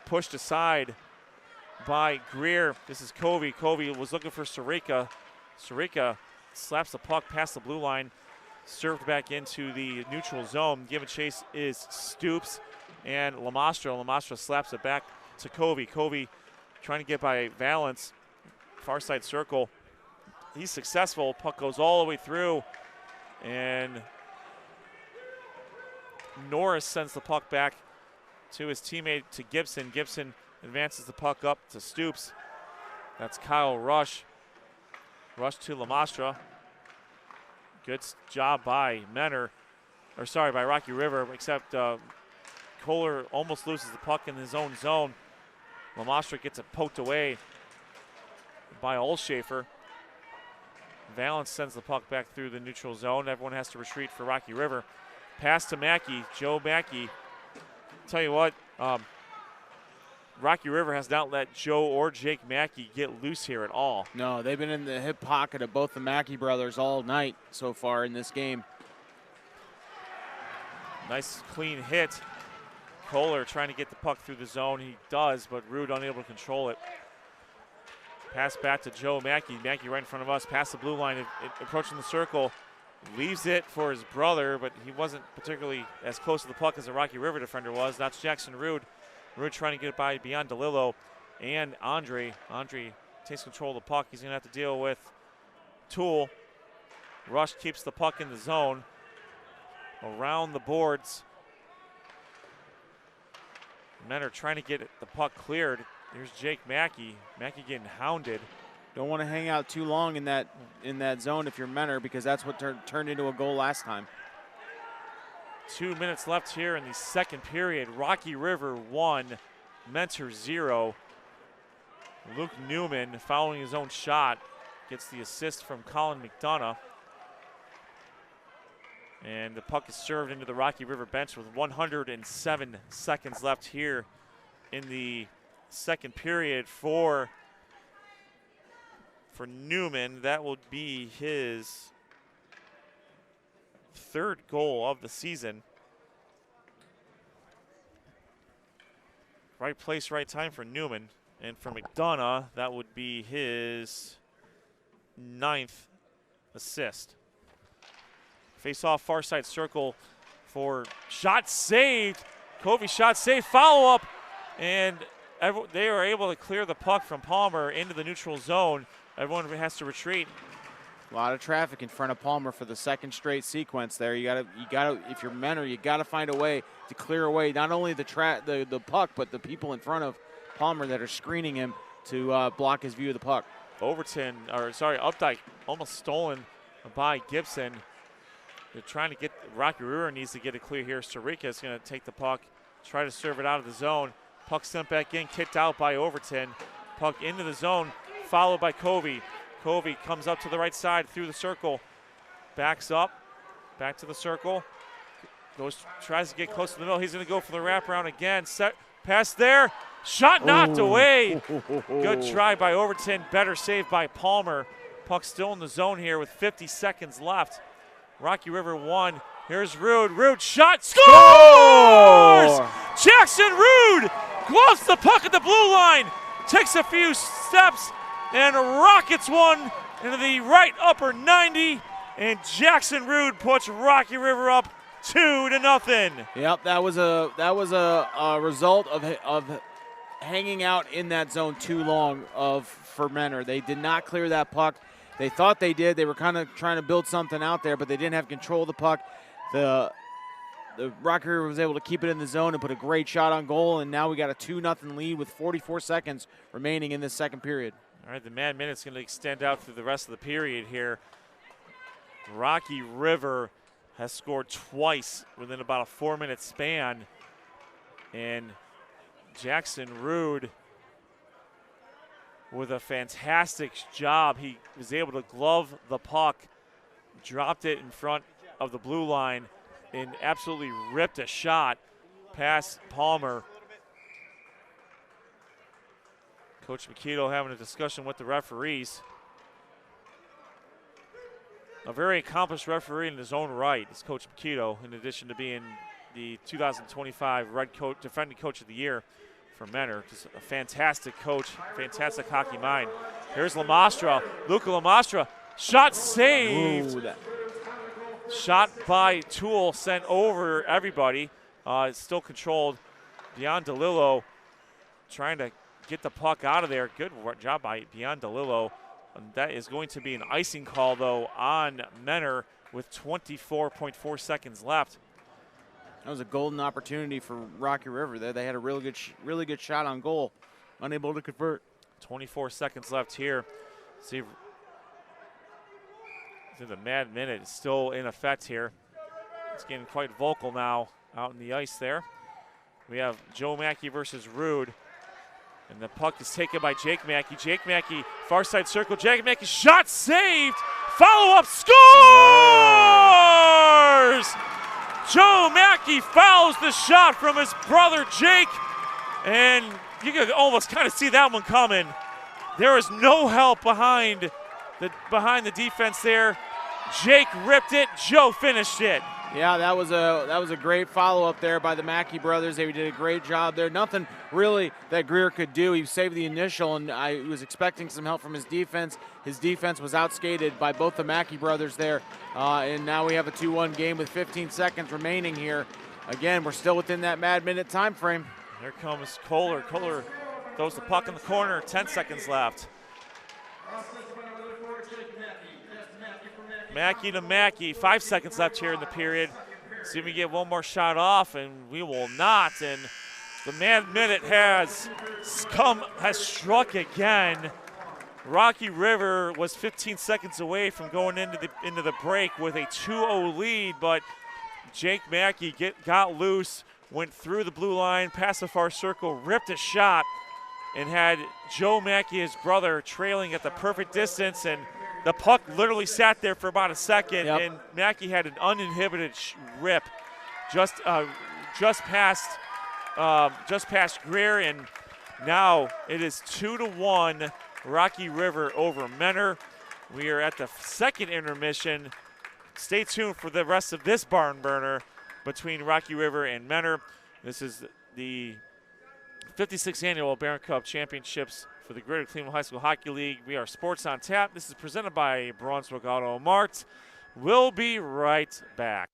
pushed aside by Greer. This is Covey. Covey was looking for Sirica. Sirica slaps the puck past the blue line, served back into the neutral zone. Giving chase is Stoops and Lamastra. Lamastra slaps it back to Covey. Covey trying to get by Valance, far side circle. He's successful. Puck goes all the way through, and Norris sends the puck back to his teammate, to Gibson. Gibson advances the puck up to Stoops. That's Kyle Rush. Rush to Lamastra. Good job by by Rocky River, except Kohler almost loses the puck in his own zone. Lamastra gets it poked away by Olshafer. Valance sends the puck back through the neutral zone. Everyone has to retreat for Rocky River. Pass to Mackey, Joe Mackey. Tell you what, Rocky River has not let Joe or Jake Mackey get loose here at all. No, they've been in the hip pocket of both the Mackey brothers all night so far in this game. Nice clean hit. Kohler trying to get the puck through the zone. He does, but Rude unable to control it. Pass back to Joe Mackey. Mackey right in front of us, past the blue line, approaching the circle. Leaves it for his brother, but he wasn't particularly as close to the puck as the Rocky River defender was. That's Jackson Rude. Rude trying to get it by beyond DeLillo and Andre. Andre takes control of the puck. He's going to have to deal with Toole. Rush keeps the puck in the zone. Around the boards. Men are trying to get the puck cleared. Here's Jake Mackey. Mackey getting hounded. Don't want to hang out too long in that zone if you're Menor, because that's what turned into a goal last time. 2 minutes left here in the second period. Rocky River 1, Mentor 0. Luke Newman, following his own shot, gets the assist from Colin McDonough. And the puck is served into the Rocky River bench with 107 seconds left here in the second period for Newman. That would be his third goal of the season. Right place, right time for Newman. And for McDonough, that would be his 9th assist. Face off far side circle for shot saved. Covey shot saved, follow up, and they are able to clear the puck from Palmer into the neutral zone. Everyone has to retreat. A lot of traffic in front of Palmer for the second straight sequence there. You gotta, if you're Menor, you gotta find a way to clear away not only the puck, but the people in front of Palmer that are screening him to block his view of the puck. Updike almost stolen by Gibson. They're trying to get, Rocky River needs to get it clear here. Sirica is going to take the puck, try to serve it out of the zone. Puck sent back in, kicked out by Overton. Puck into the zone, followed by Covey. Covey comes up to the right side through the circle, backs up, back to the circle, tries to get close to the middle. He's going to go for the wraparound again. Pass there. Shot knocked away. Good try by Overton. Better save by Palmer. Puck still in the zone here with 50 seconds left. Rocky River 1. Here's Rude. Rude shot. Scores! Jackson Rude gloves the puck at the blue line. Takes a few steps and rockets one into the right upper 90. And Jackson Rude puts Rocky River up 2-0. Yep, that was a result of hanging out in that zone too long for Menor. They did not clear that puck. They thought they did. They were kind of trying to build something out there, but they didn't have control of the puck. The Rocky River was able to keep it in the zone and put a great shot on goal, and now we got a 2-0 lead with 44 seconds remaining in this second period. All right, the Mad Minute's going to extend out through the rest of the period here. Rocky River has scored twice within about a 4-minute span, and Jackson Rude with a fantastic job. He was able to glove the puck, dropped it in front of the blue line, and absolutely ripped a shot past Palmer. Coach Makito having a discussion with the referees. A very accomplished referee in his own right is Coach Makito, in addition to being the 2025 Red Coat Defending Coach of the Year for Menor. Just a fantastic coach, fantastic hockey mind. Here's Lamastra, Luca Lamastra, shot saved. Ooh, Shot by Toole, sent over everybody. It's still controlled. Beyond DeLillo trying to get the puck out of there. Good job by Beyond DeLillo. And that is going to be an icing call, though, on Menor with 24.4 seconds left. That was a golden opportunity for Rocky River there. They had a really good shot on goal, unable to convert. 24 seconds left here. See, the Mad Minute is still in effect here. It's getting quite vocal now out in the ice there. We have Joe Mackey versus Rude. And the puck is taken by Jake Mackey. Jake Mackey, far side circle. Jake Mackey, shot saved. Follow-up, scores! Joe Mackey fouls the shot from his brother Jake. And you can almost kind of see that one coming. There is no help behind the defense there. Jake ripped it. Joe finished it. Yeah, that was a great follow-up there by the Mackey brothers. They did a great job there. Nothing really that Greer could do. He saved the initial, and I was expecting some help from his defense. His defense was outskated by both the Mackey brothers there. And now we have a 2-1 game with 15 seconds remaining here. Again, we're still within that Mad Minute time frame. Here comes Kohler. Kohler throws the puck in the corner. 10 seconds left. Mackey to Mackey. 5 seconds left here in the period. See if we get one more shot off, and we will not. And the Mad Minute has struck again. Rocky River was 15 seconds away from going into the break with a 2-0 lead, but Jake Mackey got loose, went through the blue line, past the far circle, ripped a shot, and had Joe Mackey, his brother, trailing at the perfect distance, and the puck literally sat there for about a second, and Mackey had an uninhibited rip just past Greer, and now it is 2-1 Rocky River over Menor. We are at the second intermission. Stay tuned for the rest of this barn burner between Rocky River and Menor. This is the 56th annual Barron Cup Championships for the Greater Cleveland High School Hockey League. We are Sports on Tap. This is presented by Brunswick Auto Mart. We'll be right back.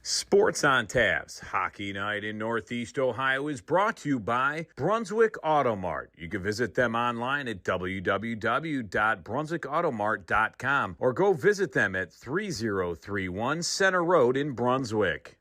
Sports on Tabs Hockey Night in Northeast Ohio is brought to you by Brunswick Auto Mart. You can visit them online at www.brunswickautomart.com or go visit them at 3031 Center Road in Brunswick.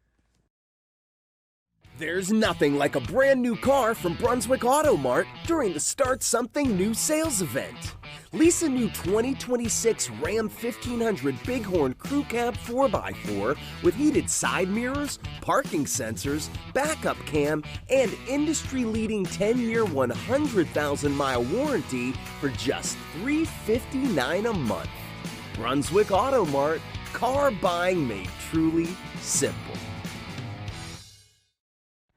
There's nothing like a brand new car from Brunswick Auto Mart during the Start Something New sales event. Lease a new 2026 Ram 1500 Bighorn Crew Cab 4x4 with heated side mirrors, parking sensors, backup cam, and industry-leading 10-year 100,000-mile warranty for just $359 a month. Brunswick Auto Mart, car buying made truly simple.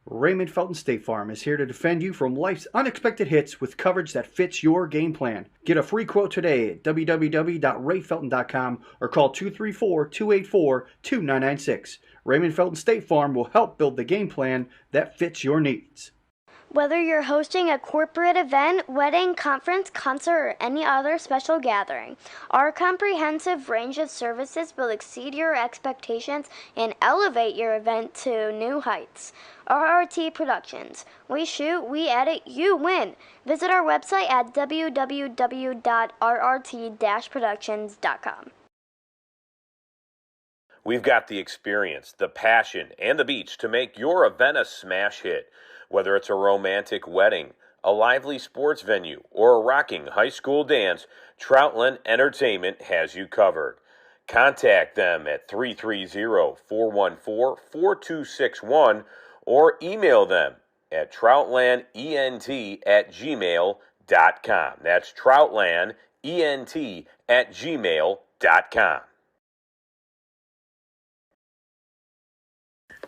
Raymond Felton State Farm is here to defend you from life's unexpected hits with coverage that fits your game plan. Get a free quote today at www.rayfelton.com or call 234-284-2996. Raymond Felton State Farm will help build the game plan that fits your needs. Whether you're hosting a corporate event, wedding, conference, concert, or any other special gathering, our comprehensive range of services will exceed your expectations and elevate your event to new heights. RRT Productions. We shoot, we edit, you win. Visit our website at www.rrt-productions.com. We've got the experience, the passion, and the beach to make your event a smash hit. Whether it's a romantic wedding, a lively sports venue, or a rocking high school dance, Troutland Entertainment has you covered. Contact them at 330-414-4261 or email them at troutlandent@gmail.com. That's troutlandent@gmail.com.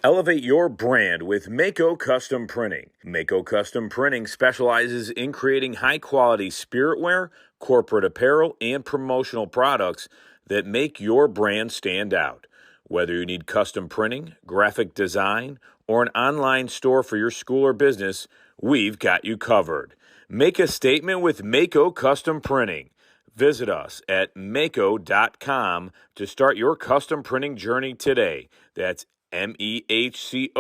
Elevate your brand with Mako Custom Printing. Mako Custom Printing specializes in creating high-quality spiritware, corporate apparel, and promotional products that make your brand stand out. Whether you need custom printing, graphic design, or an online store for your school or business, we've got you covered. Make a statement with Mako Custom Printing. Visit us at mako.com to start your custom printing journey today. That's MEHCO.com.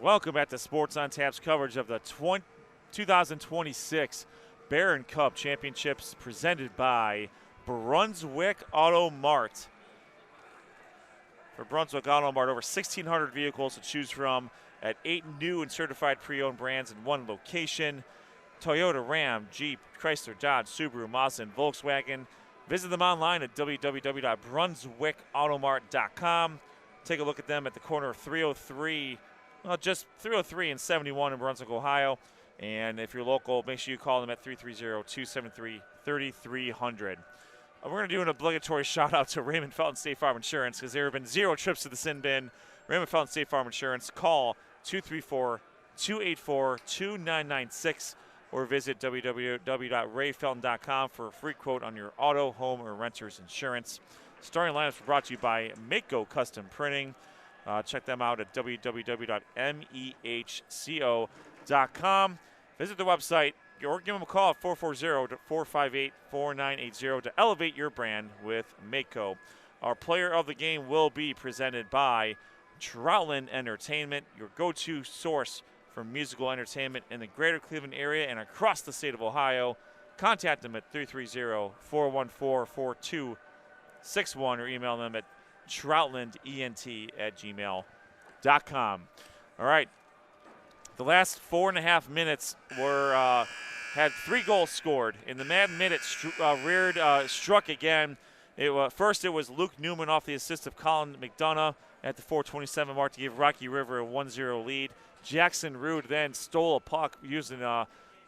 Welcome back to Sports on Tap's coverage of the 2026 Barron Cup Championships presented by Brunswick Auto Mart. For Brunswick Auto Mart, over 1,600 vehicles to choose from at 8 new and certified pre-owned brands in one location. Toyota, Ram, Jeep, Chrysler, Dodge, Subaru, Mazda, and Volkswagen. Visit them online at www.brunswickautomart.com. Take a look at them at the corner of 303, just 303 and 71 in Brunswick, Ohio. And if you're local, make sure you call them at 330-273-3300. We're going to do an obligatory shout-out to Raymond Felton State Farm Insurance because there have been 0 trips to the sin bin. Raymond Felton State Farm Insurance. Call 234-284-2996 or visit www.rayfelton.com for a free quote on your auto, home, or renter's insurance. Starting lineups were brought to you by Mako Custom Printing. Check them out at www.mehco.com. Visit the website or give them a call at 440-458-4980 to elevate your brand with Mako. Our player of the game will be presented by Troutland Entertainment, your go-to source for musical entertainment in the greater Cleveland area and across the state of Ohio. Contact them at 330-414-4261 or email them at troutlandent@gmail.com. All right. The last 4.5 minutes were had 3 goals scored. In the Madden minute, Reard struck again. First, it was Luke Newman off the assist of Colin McDonough at the 4:27 mark to give Rocky River a 1-0 lead. Jackson Rood then stole a puck using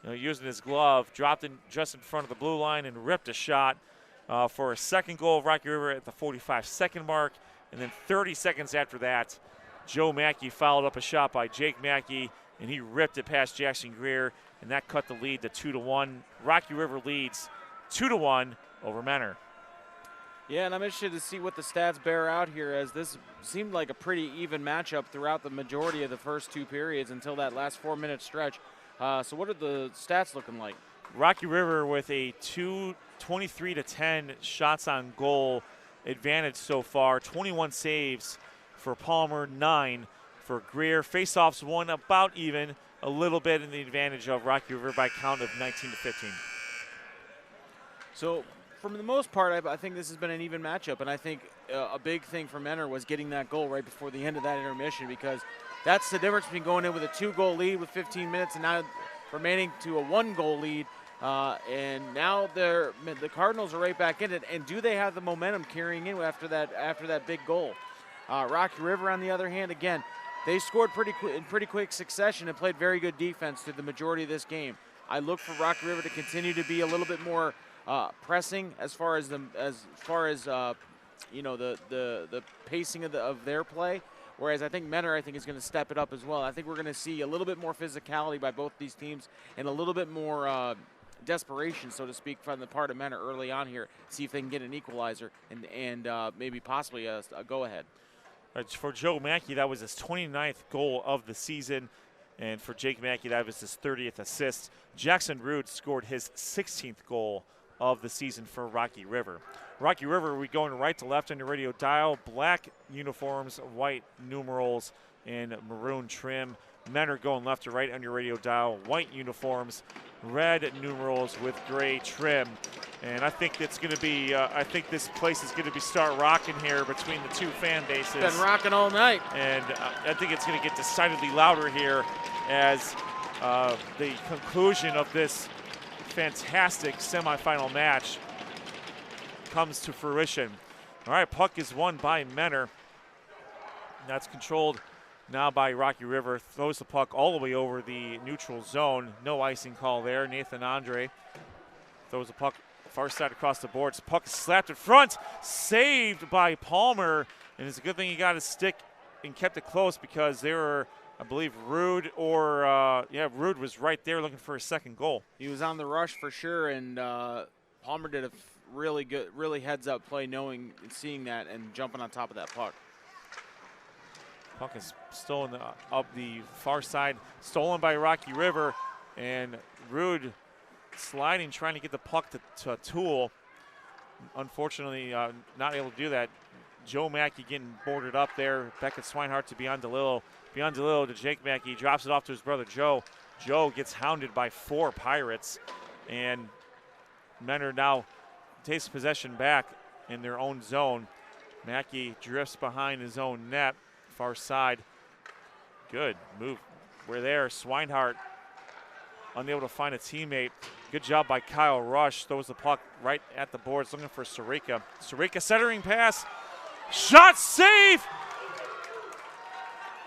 his glove, dropped it just in front of the blue line, and ripped a shot for a second goal of Rocky River at the 45-second mark. And then 30 seconds after that, Joe Mackey followed up a shot by Jake Mackey, and he ripped it past Jackson Greer, and that cut the lead to 2-1. Rocky River leads 2-1 over Mentor. Yeah, and I'm interested to see what the stats bear out here, as this seemed like a pretty even matchup throughout the majority of the first 2 periods until that last 4-minute stretch. So what are the stats looking like? Rocky River with a 23-10 shots on goal advantage so far. 21 saves for Palmer, 9 for Greer. Faceoffs won about even, a little bit in the advantage of Rocky River by a count of 19-15. So for the most part, I think this has been an even matchup, and I think a big thing for Mentor was getting that goal right before the end of that intermission, because that's the difference between going in with a 2-goal lead with 15 minutes and now remaining to a 1-goal lead. And now the Cardinals are right back in it, and do they have the momentum carrying in after that big goal? Rocky River, on the other hand, again, they scored in pretty quick succession and played very good defense through the majority of this game. I look for Rocky River to continue to be a little bit more pressing as far as the pacing of their play. Whereas I think Mentor, is going to step it up as well. I think we're going to see a little bit more physicality by both these teams and a little bit more desperation, so to speak, from the part of Mentor early on here. See if they can get an equalizer and maybe possibly a go-ahead. For Joe Mackey, that was his 29th goal of the season. And for Jake Mackey, that was his 30th assist. Jackson Rood scored his 16th goal of the season for Rocky River. Rocky River, we going right to left on your radio dial. Black uniforms, white numerals, and maroon trim. Mentor going left to right on your radio dial. White uniforms, red numerals with gray trim. And I think it's going to be, I think this place is going to start rocking here between the two fan bases. Been rocking all night. And I think it's going to get decidedly louder here as the conclusion of this fantastic semifinal match comes to fruition. All right, puck is won by Mentor. That's controlled now by Rocky River. Throws the puck all the way over the neutral zone. No icing call there. Nathan Andre throws the puck far side across the boards. Puck is slapped in front. Saved by Palmer. And it's a good thing he got his stick and kept it close, because they were, I believe, Rood Rood was right there looking for his second goal. He was on the rush for sure, and Palmer did a really heads-up play, seeing that and jumping on top of that puck. Puck is stolen up the far side, stolen by Rocky River, and Rood sliding, trying to get the puck to Toole. Unfortunately, not able to do that. Joe Mackey getting boarded up there. Beckett Swinehart to beyond DeLillo. Beyond DeLillo to Jake Mackey. Drops it off to his brother Joe. Joe gets hounded by 4 Pirates. And Menor now takes possession back in their own zone. Mackey drifts behind his own net. Far side. Good move. We're there. Swinehart unable to find a teammate. Good job by Kyle Rush. Throws the puck right at the boards, looking for Sirica. Sirica centering pass. Shot save!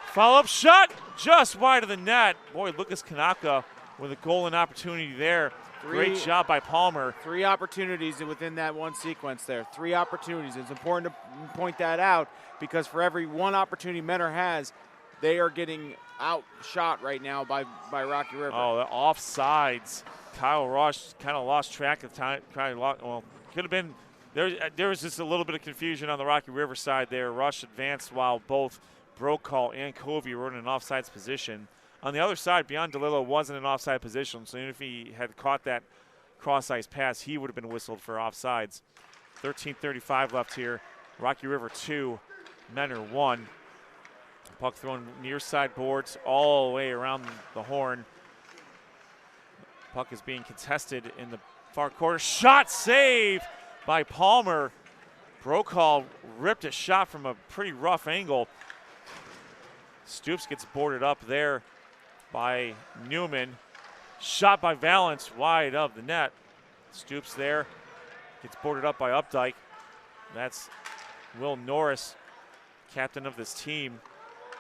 Follow-up shot just wide of the net. Boy, Lucas Kanaka with a goal and opportunity there. Great job by Palmer. 3 opportunities within that one sequence there. 3 opportunities. It's important to point that out because for every 1 opportunity Menor has, they are getting outshot right now by Rocky River. Oh, the offsides. Kyle Rush kind of lost track of time. Well, could have been. There was just a little bit of confusion on the Rocky River side there. Rush advanced while both Brokaw and Covey were in an offsides position. On the other side, Beyond DeLillo wasn't in an offside position, so even if he had caught that cross-ice pass, he would have been whistled for offsides. 13:35 left here. Rocky River 2, Menor 1. Puck thrown near side boards all the way around the horn. Puck is being contested in the far corner. Shot save by Palmer. Brokaw ripped a shot from a pretty rough angle. Stoops gets boarded up there by Newman. Shot by Valance wide of the net. Stoops there. Gets boarded up by Updike. That's Will Norris, captain of this team.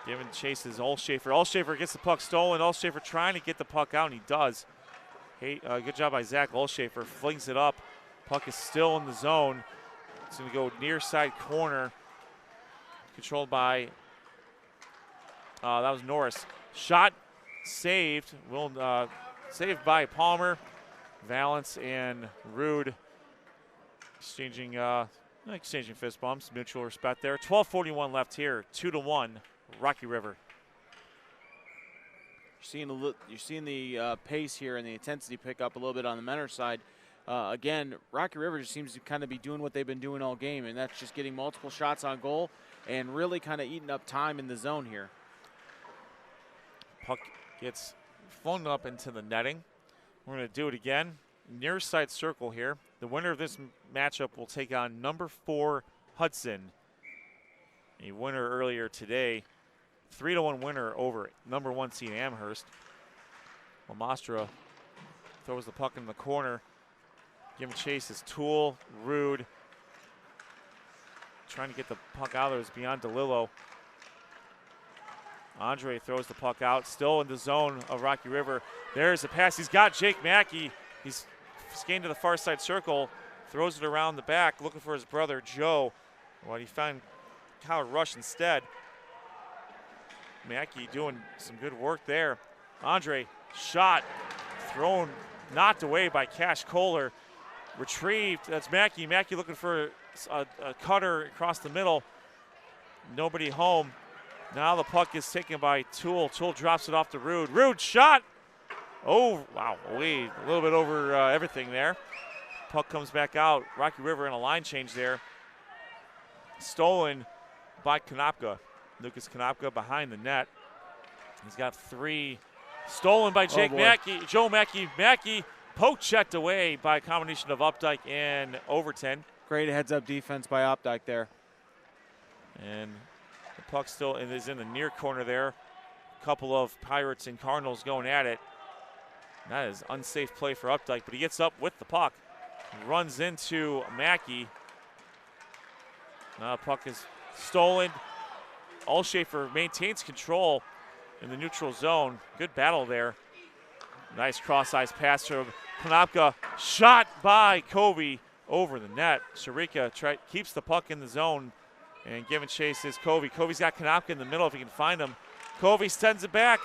Giving chases Olshafer. Olshafer gets the puck stolen. Olshafer trying to get the puck out, and he does. Hey, good job by Zach Olshafer. Flings it up. Puck is still in the zone. It's going to go near side corner. Controlled by, that was Norris. Shot saved. Saved by Palmer. Valance and Rude exchanging fist bumps. Mutual respect there. 12:41 left here. 2-1. Rocky River. You're seeing the pace here and the intensity pick up a little bit on the Menor side. Again, Rocky River just seems to kind of be doing what they've been doing all game, and that's just getting multiple shots on goal and really kind of eating up time in the zone here. Puck gets flung up into the netting. We're going to do it again. Near side circle here. The winner of this matchup will take on number 4 Hudson. A winner earlier today. 3-1 winner over number 1 seed Amherst. Lamastra throws the puck in the corner. Giving chase is Toole, Rude. Trying to get the puck out. There's Beyond DeLillo. Andre throws the puck out. Still in the zone of Rocky River. There's a pass. He's got Jake Mackey. He's skating to the far side circle. Throws it around the back, looking for his brother Joe. Well, he found Kyle Rush instead. Mackey doing some good work there. Andre, shot, thrown, knocked away by Cash Kohler. Retrieved, that's Mackey. Mackey looking for a cutter across the middle. Nobody home. Now the puck is taken by Toole. Toole drops it off to Rude. Rude shot. Oh, wow, a little bit over everything there. Puck comes back out. Rocky River in a line change there. Stolen by Konopka. Lucas Konopka behind the net. He's got 3. Stolen by Jake Mackey. Joe Mackey. Mackey poke-checked away by a combination of Updike and Overton. Great heads-up defense by Updike there. And the puck still is in the near corner there. A couple of Pirates and Cardinals going at it. That is unsafe play for Updike, but he gets up with the puck. Runs into Mackey. Now the puck is stolen. Olshafer maintains control in the neutral zone. Good battle there. Nice cross-ice pass from Konopka. Shot by Covey over the net. Sirica keeps the puck in the zone and giving chase is Covey. Covey's got Konopka in the middle if he can find him. Covey sends it back.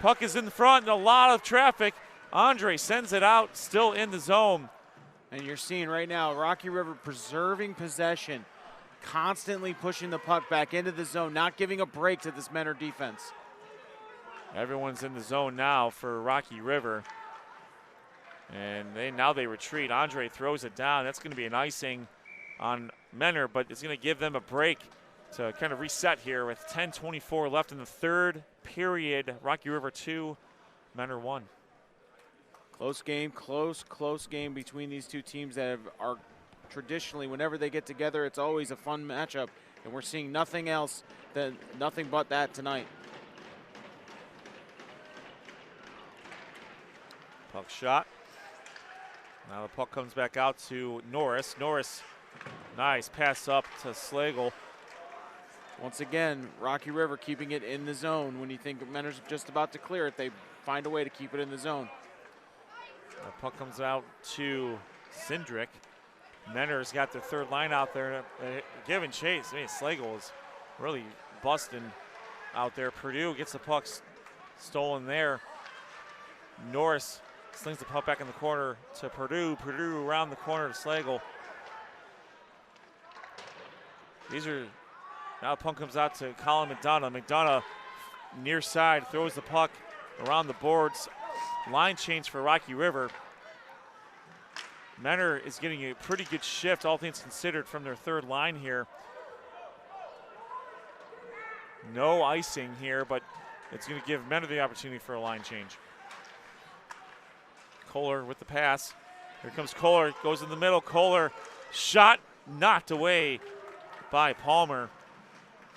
Puck is in the front and a lot of traffic. Andre sends it out, still in the zone. And you're seeing right now Rocky River preserving possession, constantly pushing the puck back into the zone, not giving a break to this Menor defense. Everyone's in the zone now for Rocky River. And now they retreat. Andre throws it down. That's going to be an icing on Menor, but it's going to give them a break to kind of reset here with 10:24 left in the third period. Rocky River 2, Menor 1. Close game, close game between these two teams that are traditionally, whenever they get together, it's always a fun matchup, and we're seeing nothing but that tonight. Puck shot. Now the puck comes back out to Norris. Norris, nice pass up to Slagle. Once again, Rocky River keeping it in the zone. When you think Menor's just about to clear it, they find a way to keep it in the zone. The puck comes out to Cindric. Menor's got their third line out there, giving chase. I mean, Slagle is really busting out there. Purdue gets the puck stolen there. Norris slings the puck back in the corner to Purdue. Purdue around the corner to Slagle. Now the puck comes out to Colin McDonough. McDonough near side throws the puck around the boards. Line change for Rocky River. Menor is getting a pretty good shift, all things considered, from their third line here. No icing here, but it's going to give Menor the opportunity for a line change. Kohler with the pass. Here comes Kohler, goes in the middle. Kohler, shot knocked away by Palmer.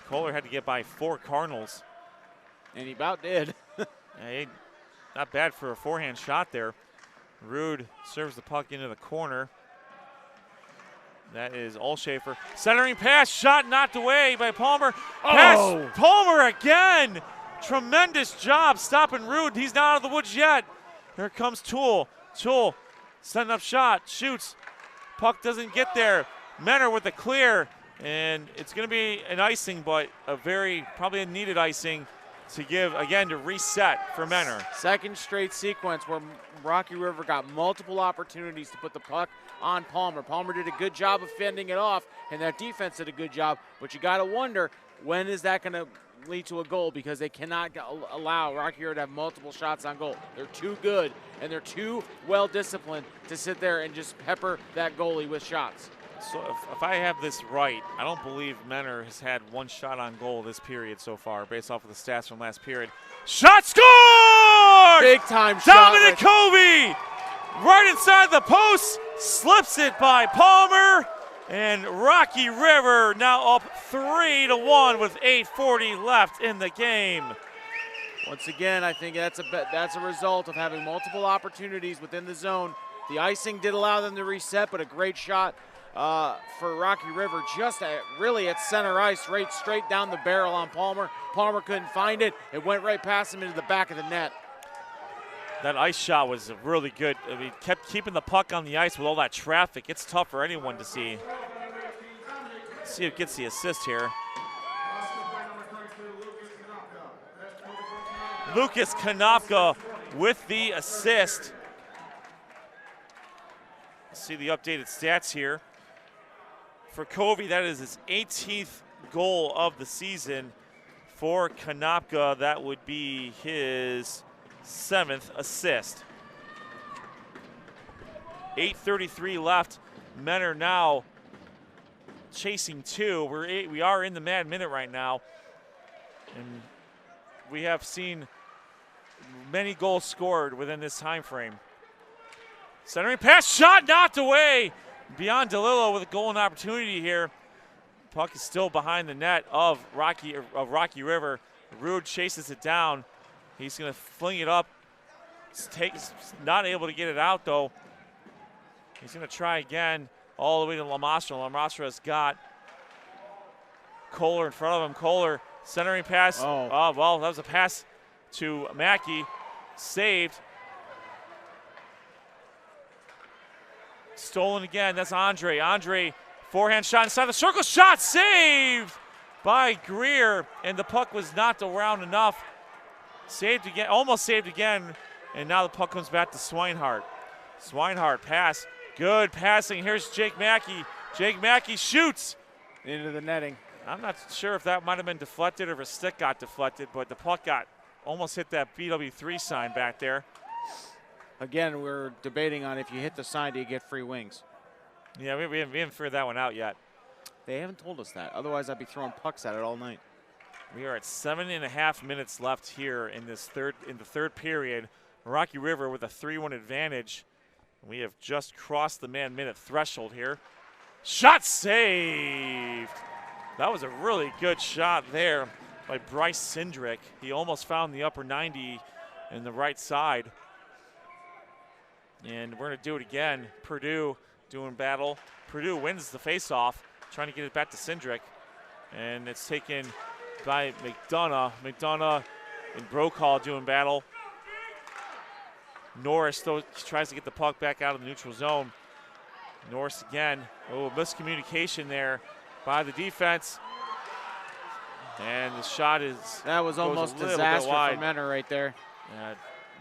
Kohler had to get by 4 Cardinals. And he about did. Not bad for a forehand shot there. Rude serves the puck into the corner. That is Olshafer. Centering pass, shot knocked away by Palmer. Pass, Palmer again. Tremendous job stopping Rude. He's not out of the woods yet. Here comes Toole. Toole setting up shot, shoots. Puck doesn't get there. Menor with the clear. And it's going to be an icing, but probably a needed icing to give, again, to reset for Menor. Second straight sequence where Rocky River got multiple opportunities to put the puck on Palmer. Palmer did a good job of fending it off, and that defense did a good job. But you got to wonder, when is that going to lead to a goal? Because they cannot allow Rocky River to have multiple shots on goal. They're too good, and they're too well-disciplined to sit there and just pepper that goalie with shots. So if I have this right, I don't believe Menor has had 1 shot on goal this period so far, based off of the stats from last period. Shot scored! Big time shot. Dominic Covey, right inside the post, slips it by Palmer, and Rocky River now up 3-1 with 8:40 left in the game. Once again, I think that's a result of having multiple opportunities within the zone. The icing did allow them to reset, but a great shot for Rocky River, just really at center ice, right straight down the barrel on Palmer. Palmer couldn't find it. It went right past him into the back of the net. That ice shot was really good. I mean, kept keeping the puck on the ice with all that traffic. It's tough for anyone to see. Let's see who gets the assist here. Lucas Konopka with the assist. See the updated stats here. For Covey, that is his 18th goal of the season. For Konopka, that would be his 7th assist. 8:33 left. Menor now chasing 2. We are in the mad minute right now. And we have seen many goals scored within this time frame. Centering pass, shot knocked away. Beyond DeLillo with a goal and opportunity here. Puck is still behind the net of Rocky River. Rude chases it down. He's going to fling it up. Not able to get it out though. He's going to try again all the way to Lamastra. Lamastra has got Kohler in front of him. Kohler centering pass. Oh, well, that was a pass to Mackey. Saved. Stolen again. That's Andre. Andre, forehand shot inside the circle. Shot saved by Greer. And the puck was knocked around enough. Saved again. Almost saved again. And now the puck comes back to Swinehart. Swinehart pass. Good passing. Here's Jake Mackey. Jake Mackey shoots into the netting. I'm not sure if that might have been deflected or if a stick got deflected, but the puck almost hit that BW3 sign back there. Again, we're debating on if you hit the sign, do you get free wings? Yeah, we haven't figured that one out yet. They haven't told us that. Otherwise, I'd be throwing pucks at it all night. We are at 7.5 minutes left here in the third period. Rocky River with a 3-1 advantage. We have just crossed the man-minute threshold here. Shot saved. That was a really good shot there by Bryce Cindric. He almost found the upper 90 in the right side. And we're going to do it again. Purdue doing battle. Purdue wins the faceoff, trying to get it back to Cindric. And it's taken by McDonough. McDonough and Brokaw doing battle. Norris tries to get the puck back out of the neutral zone. Norris again. Oh, miscommunication there by the defense. And the shot that was almost disaster for Menor right there.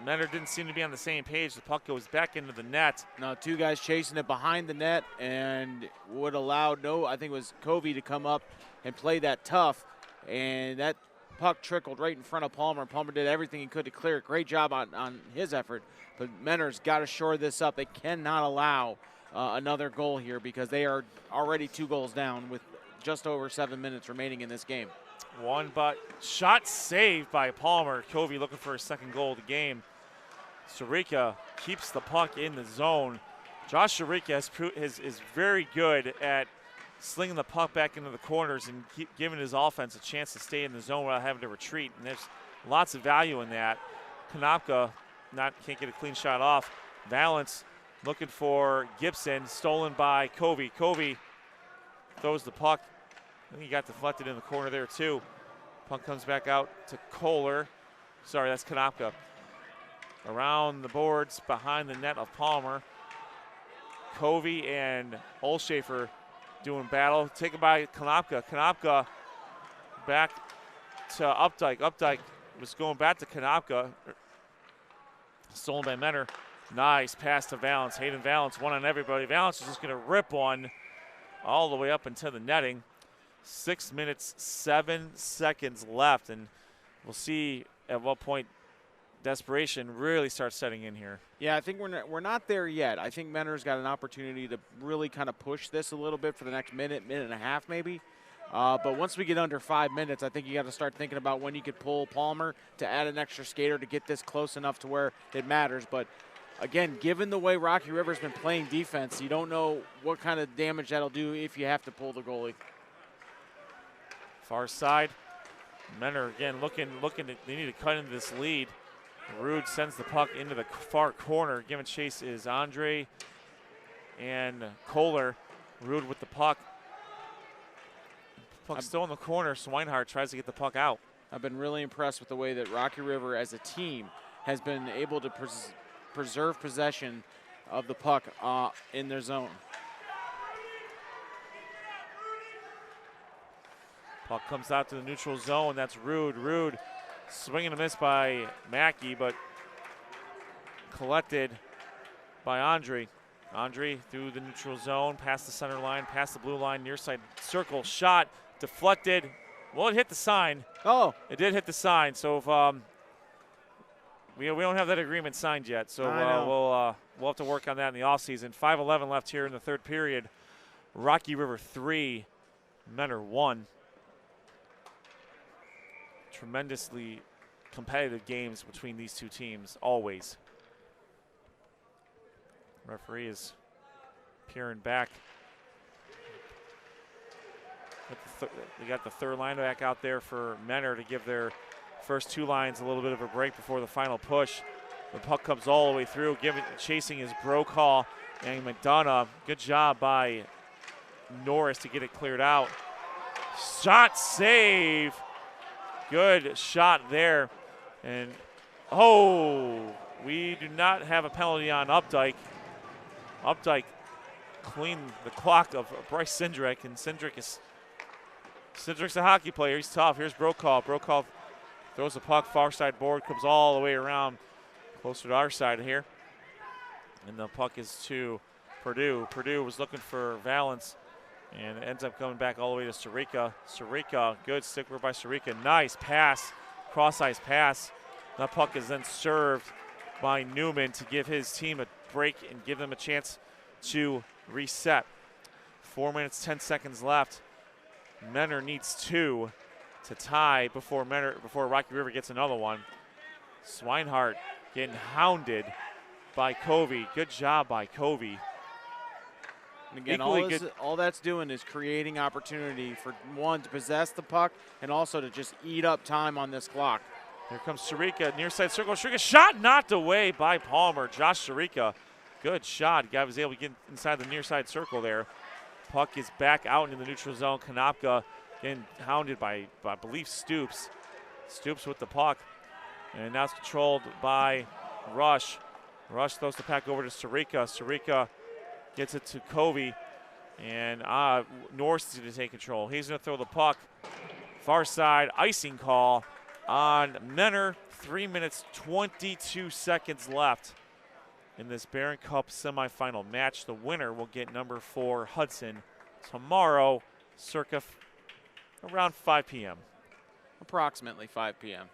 Menor didn't seem to be on the same page. The puck goes back into the net. No, two guys chasing it behind the net and would allow I think it was Covey to come up and play that tough. And that puck trickled right in front of Palmer. Palmer did everything he could to clear it. Great job on his effort. But Menor's got to shore this up. They cannot allow another goal here because they are already 2 goals down with just over 7 minutes remaining in this game. But shot saved by Palmer. Covey looking for his second goal of the game. Sirica keeps the puck in the zone. Josh Sirica is very good at slinging the puck back into the corners and giving his offense a chance to stay in the zone without having to retreat. And there's lots of value in that. Konopka can't get a clean shot off. Valance looking for Gibson, stolen by Covey. Covey throws the puck. I think he got deflected in the corner there too. Puck comes back out to Kohler. Sorry, that's Konopka. Around the boards behind the net of Palmer. Covey and Olshafer doing battle. Taken by Konopka. Konopka back to Updike. Updike was going back to Konopka. Stolen by Menor. Nice pass to Valance. Hayden Valance, one on everybody. Valance is just going to rip one all the way up into the netting. 6 minutes, 7 seconds left, and we'll see at what point desperation really starts setting in here. Yeah, I think we're not there yet. I think Menor's got an opportunity to really kind of push this a little bit for the next minute and a half maybe. But once we get under 5 minutes, I think you got to start thinking about when you could pull Palmer to add an extra skater to get this close enough to where it matters. But again, given the way Rocky River's been playing defense, you don't know what kind of damage that'll do if you have to pull the goalie. Far side. Menor again looking they need to cut into this lead. Rude sends the puck into the far corner. Giving chase is Andre and Kohler. Rude with the puck. Puck's still in the corner. Swinehart tries to get the puck out. I've been really impressed with the way that Rocky River as a team has been able to preserve possession of the puck in their zone. Puck comes out to the neutral zone. That's Rude. Rude swinging a miss by Mackey, but collected by Andre. Andre through the neutral zone, past the center line, past the blue line, near side circle, shot, deflected. Well, it hit the sign. Oh. It did hit the sign. So if we don't have that agreement signed yet, so we'll have to work on that in the offseason. 5:11 left here in the third period. Rocky River 3, Menor 1. Tremendously competitive games between these two teams, always. Referee is peering back. We got the third line back out there for Menor to give their first 2 lines a little bit of a break before the final push. The puck comes all the way through. Chasing is Brokaw and McDonough. Good job by Norris to get it cleared out. Shot save. Good shot there. And, we do not have a penalty on Updike. Updike cleaned the clock of Bryce Cindric, and Cindric's a hockey player. He's tough. Here's Brokaw. Brokaw throws the puck, far side board, comes all the way around closer to our side here. And the puck is to Purdue. Purdue was looking for Valance, and it ends up coming back all the way to Sirica. Sirica, good stick work by Sirica. Nice pass, cross-ice pass. That puck is then served by Newman to give his team a break and give them a chance to reset. 4 minutes, 10 seconds left. Menor needs 2 to tie before Rocky River gets another one. Swinehart getting hounded by Covey. Good job by Covey. And again, all that's doing is creating opportunity for one to possess the puck and also to just eat up time on this clock. Here comes Sharika, near side circle. Sharika shot knocked away by Palmer. Josh Sharika, good shot. Guy was able to get inside the near side circle there. Puck is back out into the neutral zone. Konopka getting hounded by I believe, Stoops. Stoops with the puck. And now it's controlled by Rush. Rush throws the puck over to Sharika. Sharika gets it to Covey. And Norris is going to take control. He's going to throw the puck. Far side, icing call on Menor. 3 minutes, 22 seconds left in this Barron Cup semifinal match. The winner will get number 4 Hudson tomorrow, circa around 5 p.m. Approximately 5 p.m.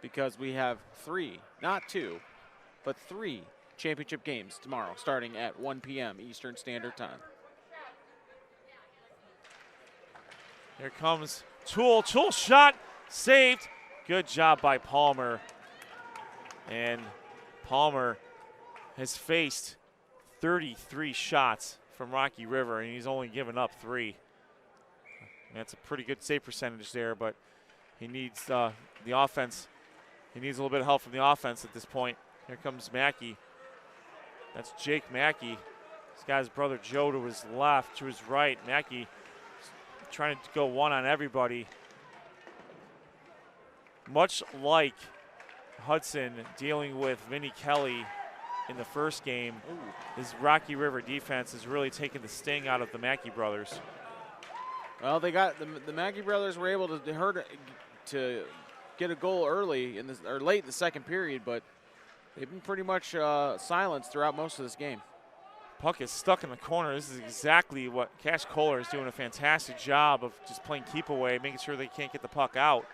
Because we have 3, not 2, but 3 championship games tomorrow, starting at 1 p.m. Eastern Standard Time. Here comes Toole. Toole shot, saved. Good job by Palmer. And Palmer has faced 33 shots from Rocky River, and he's only given up 3. That's a pretty good save percentage there, but he needs the offense. He needs a little bit of help from the offense at this point. Here comes Mackey. That's Jake Mackey. This guy's brother Joe to his left, to his right. Mackey trying to go one on everybody. Much like Hudson dealing with Vinnie Kelly in the first game, this Rocky River defense is really taking the sting out of the Mackey brothers. Well, they got the Mackey brothers were able to get a goal early or late in the second period, but they've been pretty much silenced throughout most of this game. Puck is stuck in the corner. This is exactly what Cash Kohler is doing a fantastic job of just playing keep away, making sure they can't get the puck out.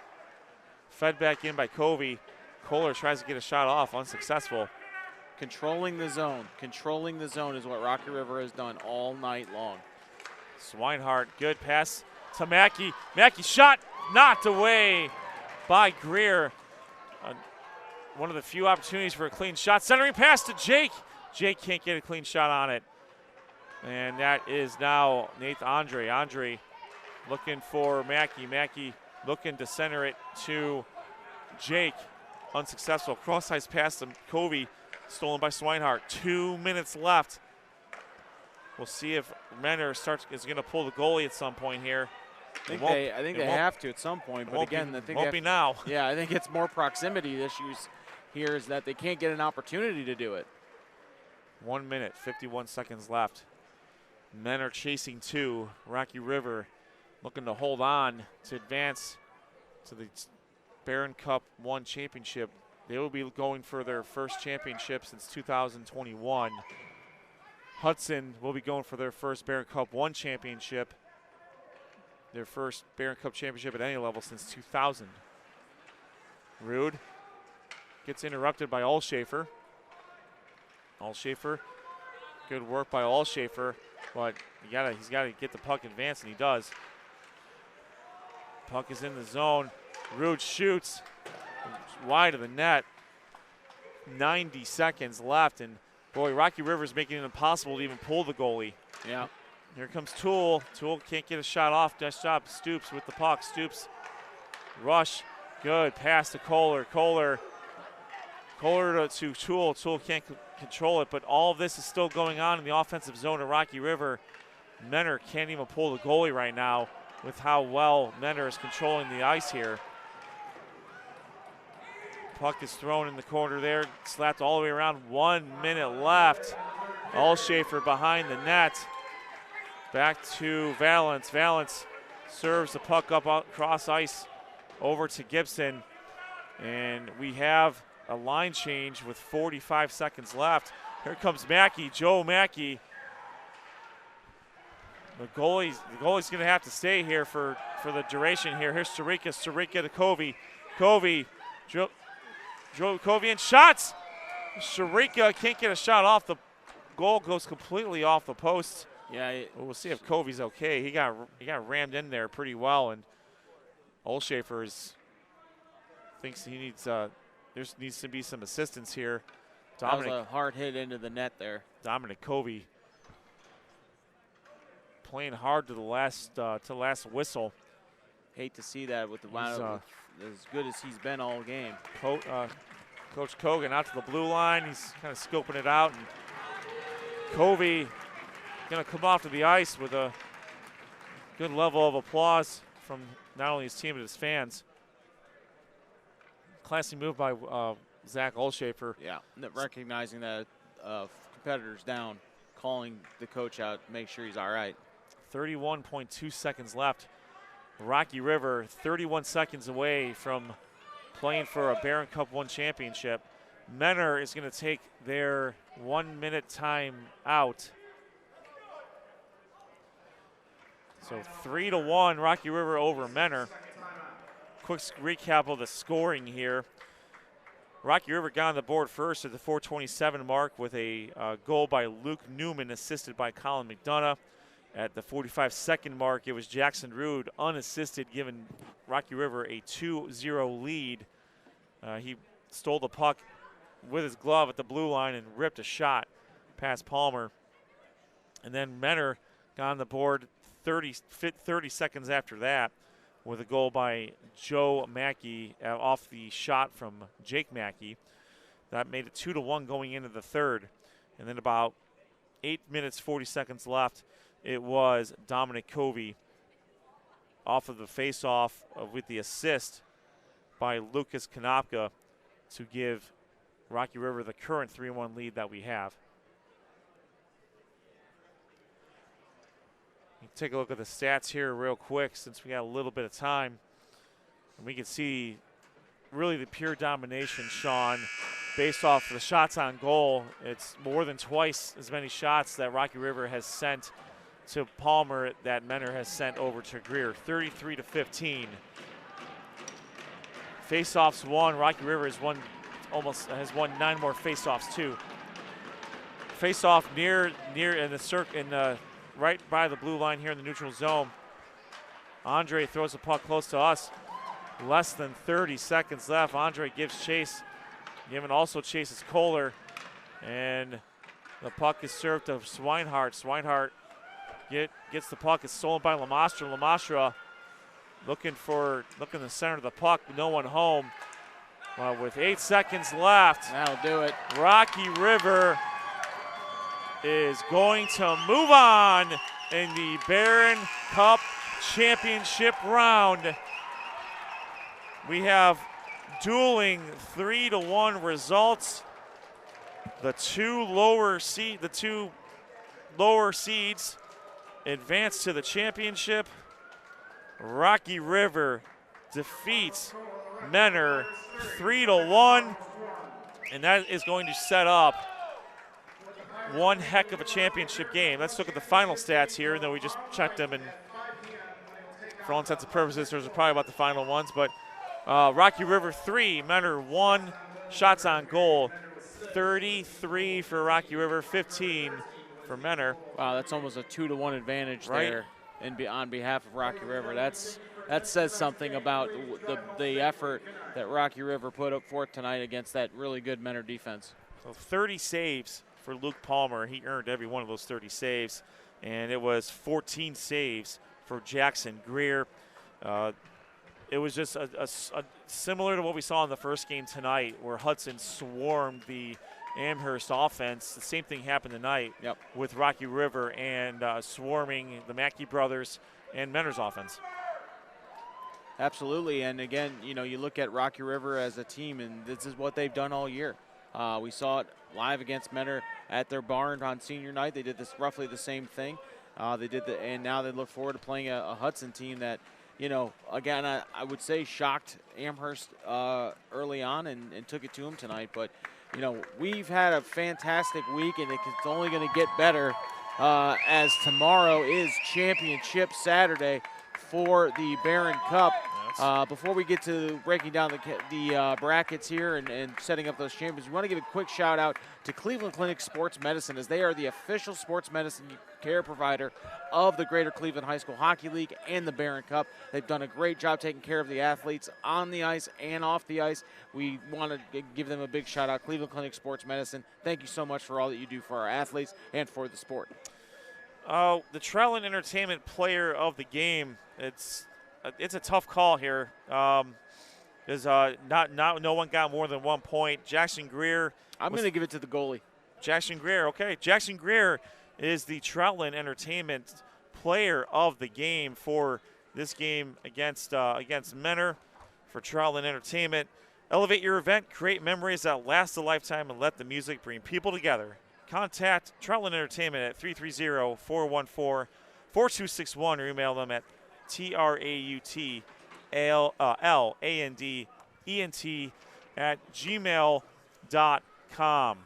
Fed back in by Covey. Kohler tries to get a shot off, unsuccessful. Controlling the zone. Controlling the zone is what Rocky River has done all night long. Swinehart, good pass to Mackey. Mackey shot knocked away by Greer. One of the few opportunities for a clean shot. Centering pass to Jake. Jake can't get a clean shot on it. And that is now Nathan Andre. Andre looking for Mackey. Mackey looking to center it to Jake. Unsuccessful. Cross-ice pass to Covey. Stolen by Swinehart. 2 minutes left. We'll see if Menor is going to pull the goalie at some point here. I think they have to at some point, but again, I think won't be now. Yeah, I think it's more proximity issues here is that they can't get an opportunity to do it. 1 minute, 51 seconds left. Menor chasing 2. Rocky River looking to hold on to advance to the Barron Cup 1 championship. They will be going for their first championship since 2021. Hudson will be going for their first Barron Cup 1 championship. Their first Barron Cup championship at any level since 2000. Rude gets interrupted by Allshafer. Allshafer, good work by Allshafer, but he's got to get the puck advanced, and he does. Puck is in the zone. Rude shoots wide of the net. 90 seconds left, and boy, Rocky River's making it impossible to even pull the goalie. Yeah. Here comes Toole. Toole can't get a shot off. Nice job. Stoops with the puck. Stoops. Rush. Good pass to Kohler. Kohler to Toole. Toole can't control it, but all of this is still going on in the offensive zone of Rocky River. Menor can't even pull the goalie right now with how well Menor is controlling the ice here. Puck is thrown in the corner there. Slapped all the way around. 1 minute left. Allshafer behind the net. Back to Valance. Valance serves the puck up across ice over to Gibson. And we have a line change with 45 seconds left. Here comes Mackey, Joe Mackey. The goalie's going to have to stay here for the duration here. Here's Sarica. Sarica to Covey. Covey drove Covey and shots. Sarica can't get a shot off. The goal goes completely off the post. Yeah. We'll see if Covey's okay. He got rammed in there pretty well, and Olshafer thinks he needs there needs to be some assistance here. That was a hard hit into the net there. Dominic Covey playing hard to the last whistle. Hate to see that with the lineup as good as he's been all game. Coach Kogan out to the blue line. He's kind of scoping it out, and Covey going to come off to the ice with a good level of applause from not only his team but his fans. Classy move by Zach Olshafer. Yeah, recognizing that competitor's down, calling the coach out, make sure he's all right. 31.2 seconds left. Rocky River 31 seconds away from playing for a Barron Cup 1 championship. Menor is going to take their 1 minute time out. So 3-1 Rocky River over Menor. Quick recap of the scoring here. Rocky River got on the board first at the 4:27 mark with a goal by Luke Newman, assisted by Colin McDonough. At the 45-second mark, it was Jackson Rude, unassisted, giving Rocky River a 2-0 lead. He stole the puck with his glove at the blue line and ripped a shot past Palmer. And then Menor got on the board 30 seconds after that with a goal by Joe Mackey off the shot from Jake Mackey. That made it 2-1 going into the third. And then about 8 minutes, 40 seconds left, it was Dominic Covey off of the face-off with the assist by Lucas Konopka to give Rocky River the current 3-1 lead that we have. Take a look at the stats here real quick since we got a little bit of time. And we can see really the pure domination, Sean, based off the shots on goal. It's more than twice as many shots that Rocky River has sent to Palmer that Menor has sent over to Greer, 33-15. Face-offs won. Rocky River has won 9 more face-offs too. Face-off near in the circle right by the blue line here in the neutral zone. Andre throws the puck close to us. Less than 30 seconds left. Andre gives chase. Given also chases Kohler. And the puck is served to Swinehart. Swinehart gets the puck. It's stolen by Lamastra. Lamastra looking in the center of the puck. No one home. Well, with 8 seconds left. That'll do it. Rocky River is going to move on in the Barron Cup Championship round. We have dueling 3-1 results. The two lower seeds advance to the championship. Rocky River defeats Menor 3-1, and that is going to set up one heck of a championship game. Let's look at the final stats here, and then we just checked them, and for all intents and purposes, those are probably about the final ones. But Rocky River 3, Menor 1. Shots on goal, 33 for Rocky River, 15 for Menor. Wow, that's almost a 2-1 advantage there on behalf of Rocky River. That says something about the effort that Rocky River put up forth tonight against that really good Menor defense. So 30 saves for Luke Palmer. He earned every one of those 30 saves, and it was 14 saves for Jackson Greer. It was just a similar to what we saw in the first game tonight, where Hudson swarmed the Amherst offense. The same thing happened tonight with Rocky River and swarming the Mackey brothers and Menor's offense. Absolutely, and again, you look at Rocky River as a team, and this is what they've done all year. We saw it live against Menor at their barn on senior night. They did this roughly the same thing. And now they look forward to playing a Hudson team that, again, I would say shocked Amherst early on and took it to them tonight. But, we've had a fantastic week, and it's only going to get better as tomorrow is Championship Saturday for the Barron Cup. Before we get to breaking down the brackets here and setting up those champions, we want to give a quick shout out to Cleveland Clinic Sports Medicine, as they are the official sports medicine care provider of the Greater Cleveland High School Hockey League and the Barron Cup. They've done a great job taking care of the athletes on the ice and off the ice. We want to give them a big shout out, Cleveland Clinic Sports Medicine. Thank you so much for all that you do for our athletes and for the sport. The Troutland Entertainment Player of the Game, it's a tough call here. There's no one got more than 1 point. Jackson Greer. I'm going to give it to the goalie. Jackson Greer, okay. Jackson Greer is the Troutland Entertainment Player of the Game for this game against Menor for Troutland Entertainment. Elevate your event, create memories that last a lifetime, and let the music bring people together. Contact Troutland Entertainment at 330-414-4261 or email them at troutlandent@gmail.com.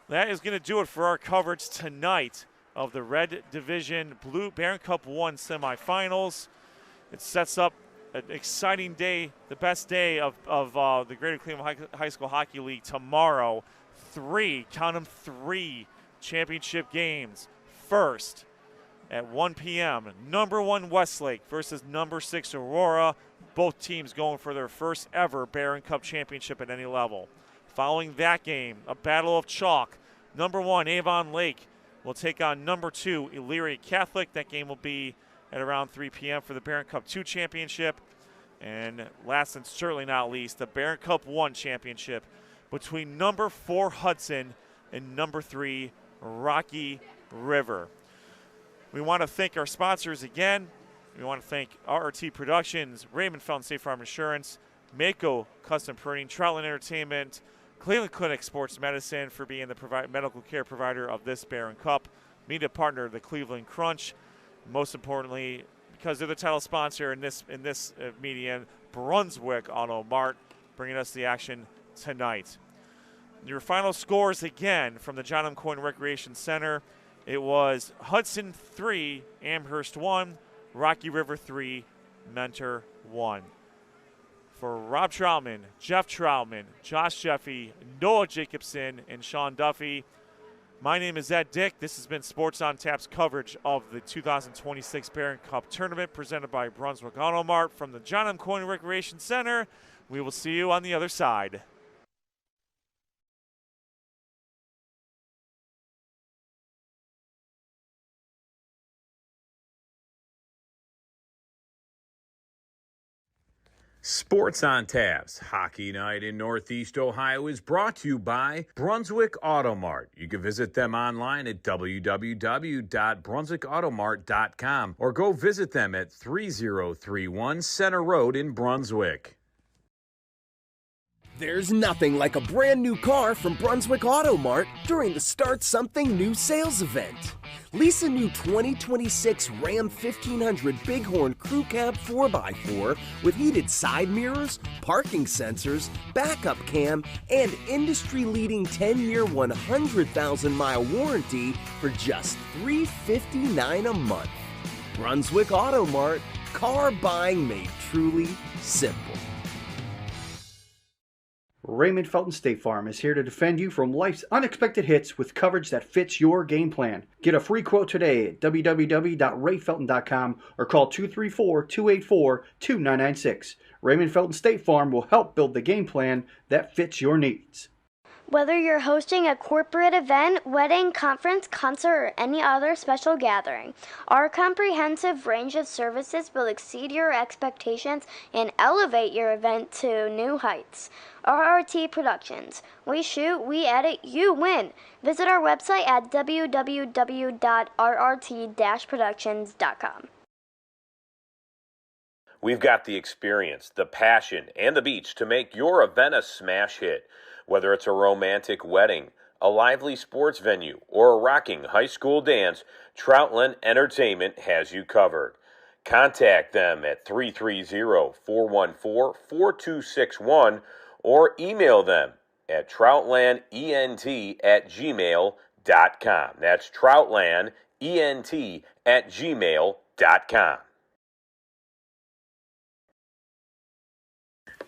That is going to do it for our coverage tonight of the Red Division Blue Barron Cup 1 semifinals. It sets up an exciting day, the best day of the Greater Cleveland High School Hockey League tomorrow. 3 championship games. First, at 1 p.m., number 1 Westlake versus number 6 Aurora. Both teams going for their first ever Barron Cup championship at any level. Following that game, a battle of chalk. Number 1 Avon Lake will take on number 2 Elyria Catholic. That game will be at around 3 p.m. for the Barron Cup 2 championship. And last and certainly not least, the Barron Cup 1 championship between number 4 Hudson and number 3 Rocky River. We want to thank our sponsors again. We want to thank RRT Productions, Raymond Felton State Farm Insurance, Mako Custom Printing, Troutland Entertainment, Cleveland Clinic Sports Medicine for being the medical care provider of this Barron Cup, media partner, the Cleveland Crunch. Most importantly, because they're the title sponsor in this median, Brunswick Auto Mart, bringing us the action tonight. Your final scores again from the John M. Coyne Recreation Center. It was Hudson 3, Amherst 1, Rocky River 3, Mentor 1. For Rob Troutman, Jeff Troutman, Josh Jeffy, Noah Jacobson, and Sean Duffy, my name is Ed Dick. This has been Sports on Tap's coverage of the 2026 Barron Cup Tournament presented by Brunswick Auto Mart from the John M. Coyne Recreation Center. We will see you on the other side. Sports on Taps Hockey Night in Northeast Ohio is brought to you by Brunswick Auto Mart. You can visit them online at www.brunswickautomart.com or go visit them at 3031 Center Road in Brunswick. There's nothing like a brand new car from Brunswick Auto Mart during the Start Something New sales event. Lease a new 2026 Ram 1500 Bighorn Crew Cab 4x4 with heated side mirrors, parking sensors, backup cam, and industry-leading 10-year 100,000-mile warranty for just $359 a month. Brunswick Auto Mart, car buying made truly simple. Raymond Felton State Farm is here to defend you from life's unexpected hits with coverage that fits your game plan. Get a free quote today at www.rayfelton.com or call 234-284-2996. Raymond Felton State Farm will help build the game plan that fits your needs. Whether you're hosting a corporate event, wedding, conference, concert, or any other special gathering, our comprehensive range of services will exceed your expectations and elevate your event to new heights. RRT Productions. We shoot, we edit, you win. Visit our website at www.rrt-productions.com. We've got the experience, the passion, and the beach to make your event a smash hit. Whether it's a romantic wedding, a lively sports venue, or a rocking high school dance, Troutland Entertainment has you covered. Contact them at 330-414-4261 or email them at troutlandent@gmail.com. That's troutlandent@gmail.com.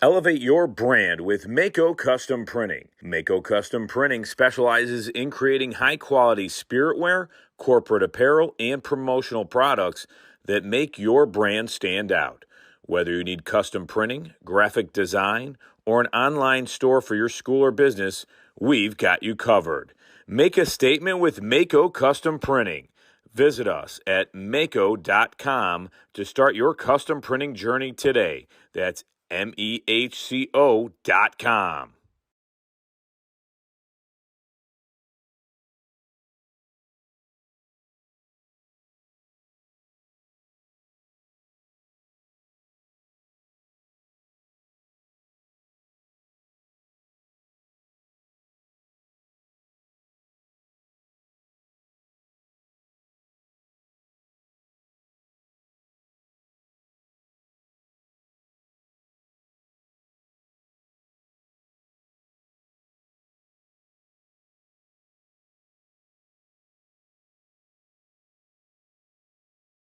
Elevate your brand with Mako Custom Printing. Mako Custom Printing specializes in creating high-quality spiritware, corporate apparel, and promotional products that make your brand stand out. Whether you need custom printing, graphic design, or an online store for your school or business, we've got you covered. Make a statement with Mako Custom Printing. Visit us at mako.com to start your custom printing journey today. That's MEHCO.com.